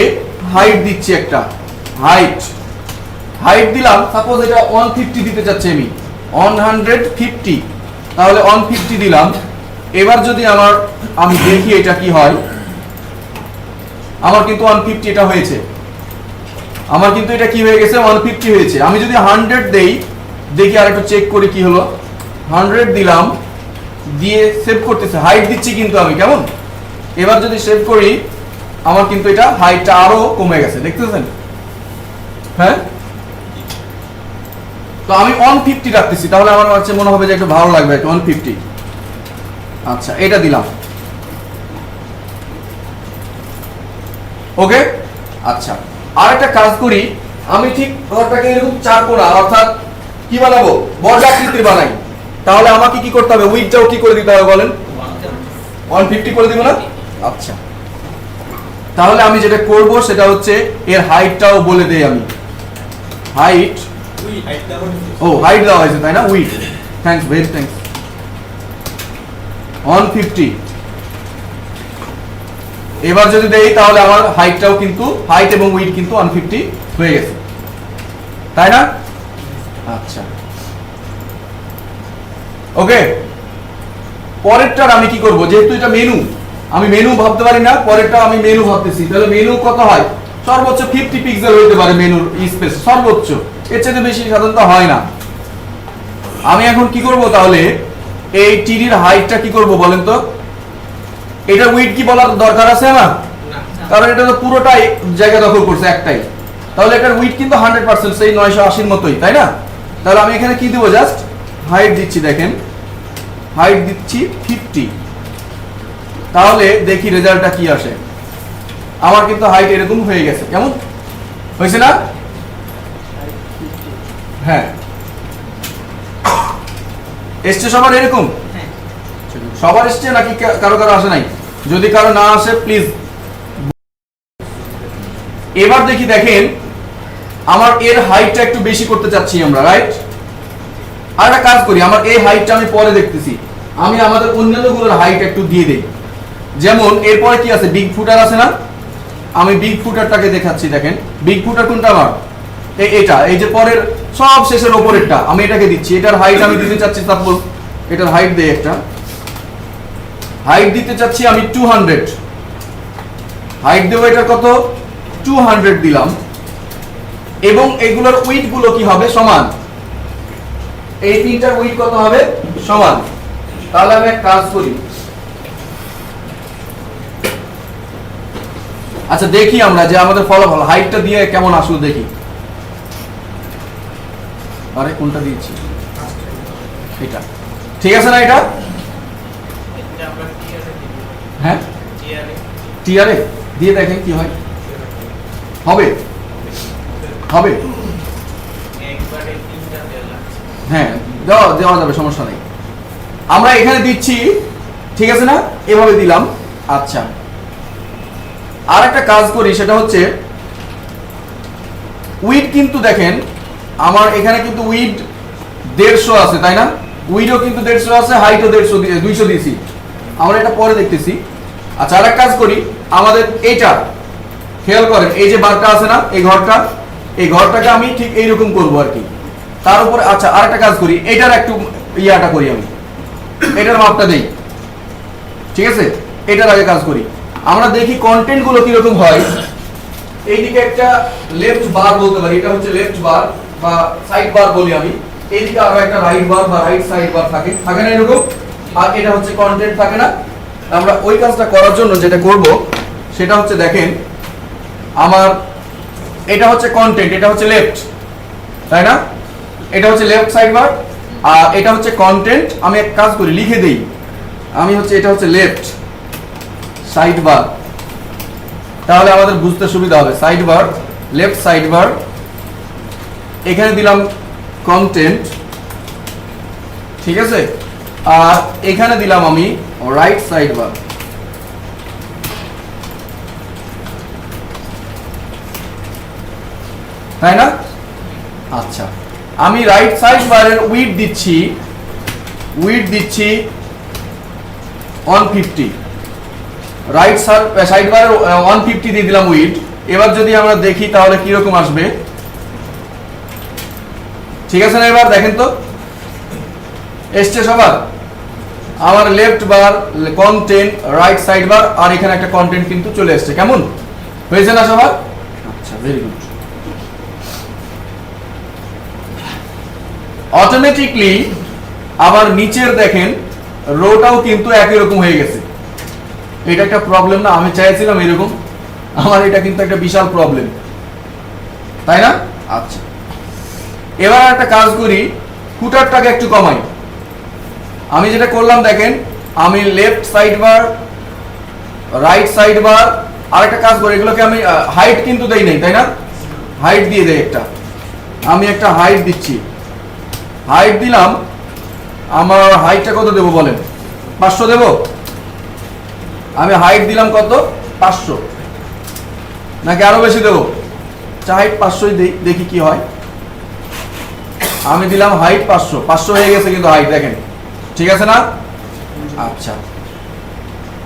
হাইট দিচ্ছি, একটা হাইট দিলাম, সাপোজ এটা 150 দিতে চাচ্ছি আমি, 150, তাহলে 150 দিলাম। এবার যদি আমি দেখি এটা কি হয়, আমার কিন্তু 150 এটা হয়েছে, আমার কিন্তু এটা কি হয়ে গেছে, 150 হয়েছে। আমি যদি 100 দেই, দেখি আর একটু চেক করি কি হলো। 100 দিলাম, দিয়ে সেভ করতেছে, হাইট দিচ্ছি কিন্তু আমি, কেমন? এবার যদি সেভ করি, আমার কিন্তু এটা হাইটটা আরো কমে গেছে, দেখতেছেন? হ্যাঁ, তো আমি 150 রাখতেছি, তাহলে আমার কাছে মনে হবে যে একটু ভালো লাগবে, একটু 150। আচ্ছা, এটা দিলাম, ওকে। আচ্ছা, আর একটা কাজ করি, আমি ঠিক ঘরটাকে এরকম চার কোণা, অর্থাৎ কি বানাবো, বর্গাকৃতির বানাই। তাহলে আমাকে কি করতে হবে, উইডটাও কি করে দিতে হবে বলেন? 150 করে দিব না? আচ্ছা, তাহলে আমি যেটা করব সেটা হচ্ছে এর হাইটটাও বলে দেই আমি। হাইট, ও হাইট দেওয়া হয়েছে তাই না, উইড, থ্যাঙ্কস, ভেরি থ্যাঙ্কস। 150, এবার যদি দেই তাহলে আমার হাইটটাও কিন্তু, হাইট এবং উইড কিন্তু 150 হয়ে গেছে, তাই না? আচ্ছা, ওকে। পরেরটার আমি কি করব, যেহেতু এটা মেনু, আমি মেনু ভাবতে পারি না, পরেরটা আমি মেনু ভাবতেছি। তাহলে মেনু কত হয়, সর্বোচ্চ 50 পিক্সেল হইতে পারে মেনুর স্পেস, সর্বোচ্চ, এর চেয়ে বেশি সাধারণত হয় না। আমি এখন কি করব, তাহলে এই টিডির হাইটটা কি করব বলেন তো? এটা উইড কি বলার দরকার আছে না, কারণ এটা তো পুরোটাই জায়গা দখল করছে একটাই, তাহলে এটার উইড কিন্তু 100% সেই 980 মতোই, তাই না? তাহলে আমি এখানে কি দিব, জাস্ট হাইট দিচ্ছি, দেখেন হাইট দিচ্ছি 50। তাহলে দেখি রেজাল্টটা কি আসে। আমার কিন্তু হাইট এরকম হয়ে গেছে, কেমন হয়েছে না? হ্যাঁ, এসছে সবার এরকম? সবার এসছে নাকি কারো কারো আসে নাই? যদি কারো না আসে প্লিজ। এবার দেখি, দেখেন আমার এর হাইটটা একটু বেশি করতে চাচ্ছি আমরা, রাইট? আর একটা কাজ করি, আমার এই হাইটটা আমি পরে দেখতেছি, আমি আমাদের অন্যান্য গুলোর হাইট একটু দিয়ে দেই। যেমন এরপরে কি আছে, বিগ ফুটার আছে না, আমি বিগ ফুটারটাকে দেখাচ্ছি। দেখেন বিগ ফুটার কোনটা আমার, এটা, এই যে পরের সব শেষের উপরেরটা, আমি এটাকে দিচ্ছি। এটার হাইট আমি দিতে চাচ্ছি, সাপোজ এটার হাইট দেই, একটা হাইট দিতে চাচ্ছি আমি 200, হাইট দেবো এটা কত, 200 দিলাম। এবং এগুলোর উইড গুলো কি হবে, সমান, এই তিনটার উইড কত হবে, সমান। তাহলে আমি এক কাজ করি, আচ্ছা দেখি আমরা যে আমাদের ফলাফল হাইটটা দিয়ে কেমন আসলো দেখি। আরে কোনটা দিয়েছি, এটা ঠিক আছে না? এটা হ্যাঁ, টিআরএ দিয়ে দেখেন কি হয়, হবে হবে, হ্যাঁ দেওয়া যাবে, সমস্যা নেই। আমরা এখানে দিচ্ছি, ঠিক আছে না, এভাবে দিলাম। আচ্ছা, আর একটা কাজ করি, সেটা হচ্ছে উইড কিন্তু দেখেন আমার এখানে কিন্তু উইড 150 আছে, তাই না? উইডও কিন্তু 150 আছে, হাইটও 200 দিয়েছি, আমরা এটা পরে দেখতেছি। আচ্ছা, আর এক কাজ করি, আমাদের এইটা খেয়াল করেন, এই যে বারটা আছে না, এই ঘরটাকে আমি ঠিক এইরকম করবো আর কি, তার উপরে। আচ্ছা, আর একটা কাজ করি, এটার একটু ইয়াটা করি, আমি এটার মাপটা দেই, ঠিক আছে? এটার আগে কাজ করি, আমরা দেখি কন্টেন্ট গুলো কিরকম হয়। এইদিকে একটা লেফট বার বলতে পারি, এটা হচ্ছে লেফট বার বা সাইড বার বলি আমি। এইদিকে আরো একটা রাইট বার বা রাইট সাইড বার থাকে না এরকম, আর এটা হচ্ছে কন্টেন্ট, থাকে না? আমরা ওই কাজটা করার জন্য যেটা করব সেটা হচ্ছে, দেখেন আমার এটা হচ্ছে কন্টেন্ট, এটা হচ্ছে লেফট, তাই না? এটা হচ্ছে লেফট সাইড বার, আর এটা হচ্ছে কন্টেন্ট। আমি এক কাজ করি, লিখে দেই, আমি হচ্ছে এটা হচ্ছে লেফট সাইড বার, তাহলে আমাদের বুঝতে সুবিধা হবে। সাইড বার, লেফট সাইড বার, এখানে দিলাম কন্টেন্ট, ঠিক আছে? আর এখানে দিলাম আমি রাইট সাইড বার, তাই না? আচ্ছা, আমি রাইট সাইড বারের উইডথ দিচ্ছি 150, রাইট সাইড বারের 150 দিয়ে দিলাম উইড। এবার যদি আমরা দেখি তাহলে কি রকম আসবে, ঠিক আছে না? এবার দেখেন তো এসছে সবার, আমার লেফট বার কন্টেন্ট, রাইট সাইড বার, আর এখানে একটা কন্টেন্ট কিন্তু চলে এসছে। কেমন হয়েছে না সবার? আচ্ছা, ভেরি গুড। অটোমেটিকলি আবার নিচের দেখেন রোটাও কিন্তু একই রকম হয়ে গেছে। এটা একটা প্রবলেম না? আমি চাইছিলাম এরকম, আমার এটা কিন্তু একটা বিশাল প্রবলেম, তাই না? আচ্ছা, এবার একটা কাজ করি, ফুটারটাকে একটু কমাই। আমি যেটা করলাম দেখেন, আমি left side bar, right side bar, আর একটা কাজ করি, এগুলোকে আমি হাইট কিন্তু দেই নাই, তাই না? হাইট দিয়ে দেই একটা, আমি একটা হাইট দিচ্ছি। হাইট দিলাম, আমার হাইটটা কত দেবো বলেন? 500 দেব? আমি হাইট দিলাম কত? 500, নাকি আরো বেশি দেবো? হাইট 500 দেই, দেখি কি হয়। আমি দিলাম হাইট 500 হয়ে গেছে কিন্তু হাইট দেখেন, ঠিক আছে না? আচ্ছা,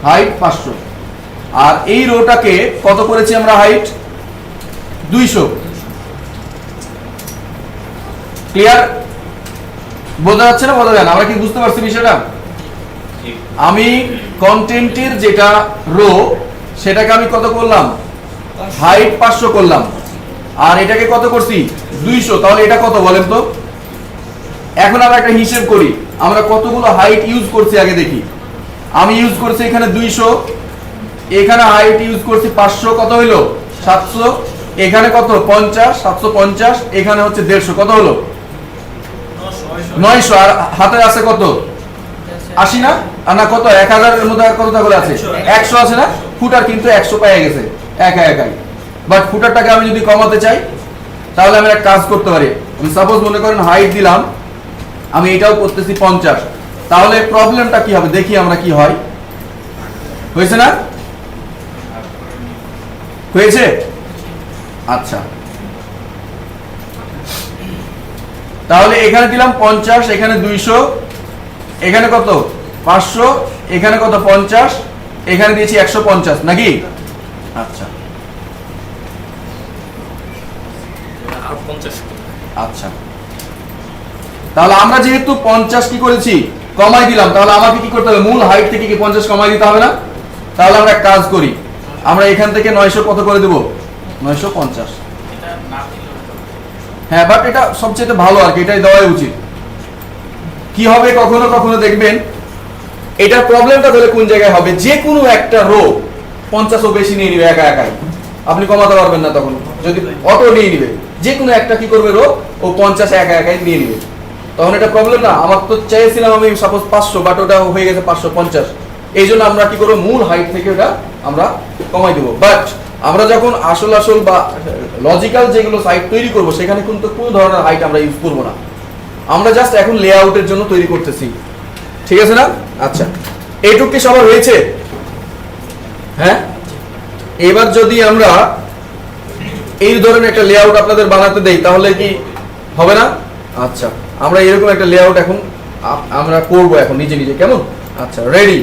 হাইট 500। আর এই রোটাকে কত করেছি আমরা? হাইট 200। ক্লিয়ার? বোঝা যাচ্ছে না? বোঝা যায় না? আমরা কি বুঝতে পারছি বিষয়টা? আমি কন্টেন্টের যেটা রো, সেটাকে আমি কত করলাম? হাইট 500 করলাম, আর এটাকে কত করছি? 200। তাহলে এটা কত বলেন তো? এখন আমরা একটা হিসেব করি, আমরা কতগুলো হাইট ইউজ করছি আগে দেখি। আমি ইউজ করছি এখানে 200, এখানে হাইট ইউজ করছি 500, কত হইলো? 700। এখানে কত? 50, 750, এখানে হচ্ছে 150, কত হলো? 900। আর হাতে আছে কত? 80 না? আর না কত? 1000 এর মধ্যে কত তাহলে আছে? 100 আছে না? ফুটার কিন্তু 100 পেয়ে গেছে একাই। বাট ফুটারটাকে আমি যদি কমাতে চাই তাহলে আমি একটা কাজ করতে পারি। আমি সাপোজ মনে করেন হাইট দিলাম, আমি এটাও করতেছি 50, তাহলে প্রবলেমটা কি হবে দেখি আমরা কি হয়। হয়েছে না? হয়েছে? আচ্ছা, তাহলে এখানে দিলাম 50, এখানে 200, এখানে কত? 500, এখানে কত? 50, এখানে দিয়েছি 150 নাকি? আচ্ছা
আর 50
আচ্ছা, তাহলে আমরা যেহেতু 50 কি করেছি? কমাই দিলাম, তাহলে আমাকে কি করতে হবে? মূল হাইট থেকে কি 50 কমাই দিতে হবে না? তাহলে আমরা এক কাজ করি, আমরা এখান থেকে 900 কত করে দেব? 950।
এটা না দিলেও
হ্যাঁ, বাট এটা সবচেয়ে ভালো আর কি, এটাই দেওয়াই উচিত। কি হবে কখনো কখনো দেখবেন, এটা প্রবলেমটা তাহলে কোন জায়গায় হবে? যে কোনো একটা রো 50 ও বেশি নিয়ে নিবে একাই, আপনি কমাতে পারবেন না তখন। যদি অটো নিয়ে নিবে, যে কোনো একটা কি করবে রো, ও 50 একাই নিয়ে নিবে, তখন এটা প্রবলেম না? আমার তো চাইছিলাম আমি সাপোজ 500, বাট ওটা হয়ে গেছে 550। এই জন্য আমরা কি করবো? মূল হাইট থেকে ওটা আমরা কমাই দেবো। বাট আমরা যখন আসল বা লজিক্যাল যেগুলো সাইট তৈরি করব, সেখানে কিন্তু কোনো ধরনের হাইট আমরা ইউজ করবো না। আমরা জাস্ট এখন লেআউটের জন্য তৈরি করতেছি, ঠিক আছে না? আচ্ছা, এইটুক কি সবার হয়েছে? হ্যাঁ, এবার যদি আমরা এই ধরনের একটা লেআউট আপনাদের বানাতে দেই তাহলে কি হবে না? আচ্ছা, আমরা এরকম একটা লেআউট এখন আমরা করব এখন নিজে। কেমন? আচ্ছা, রেডি।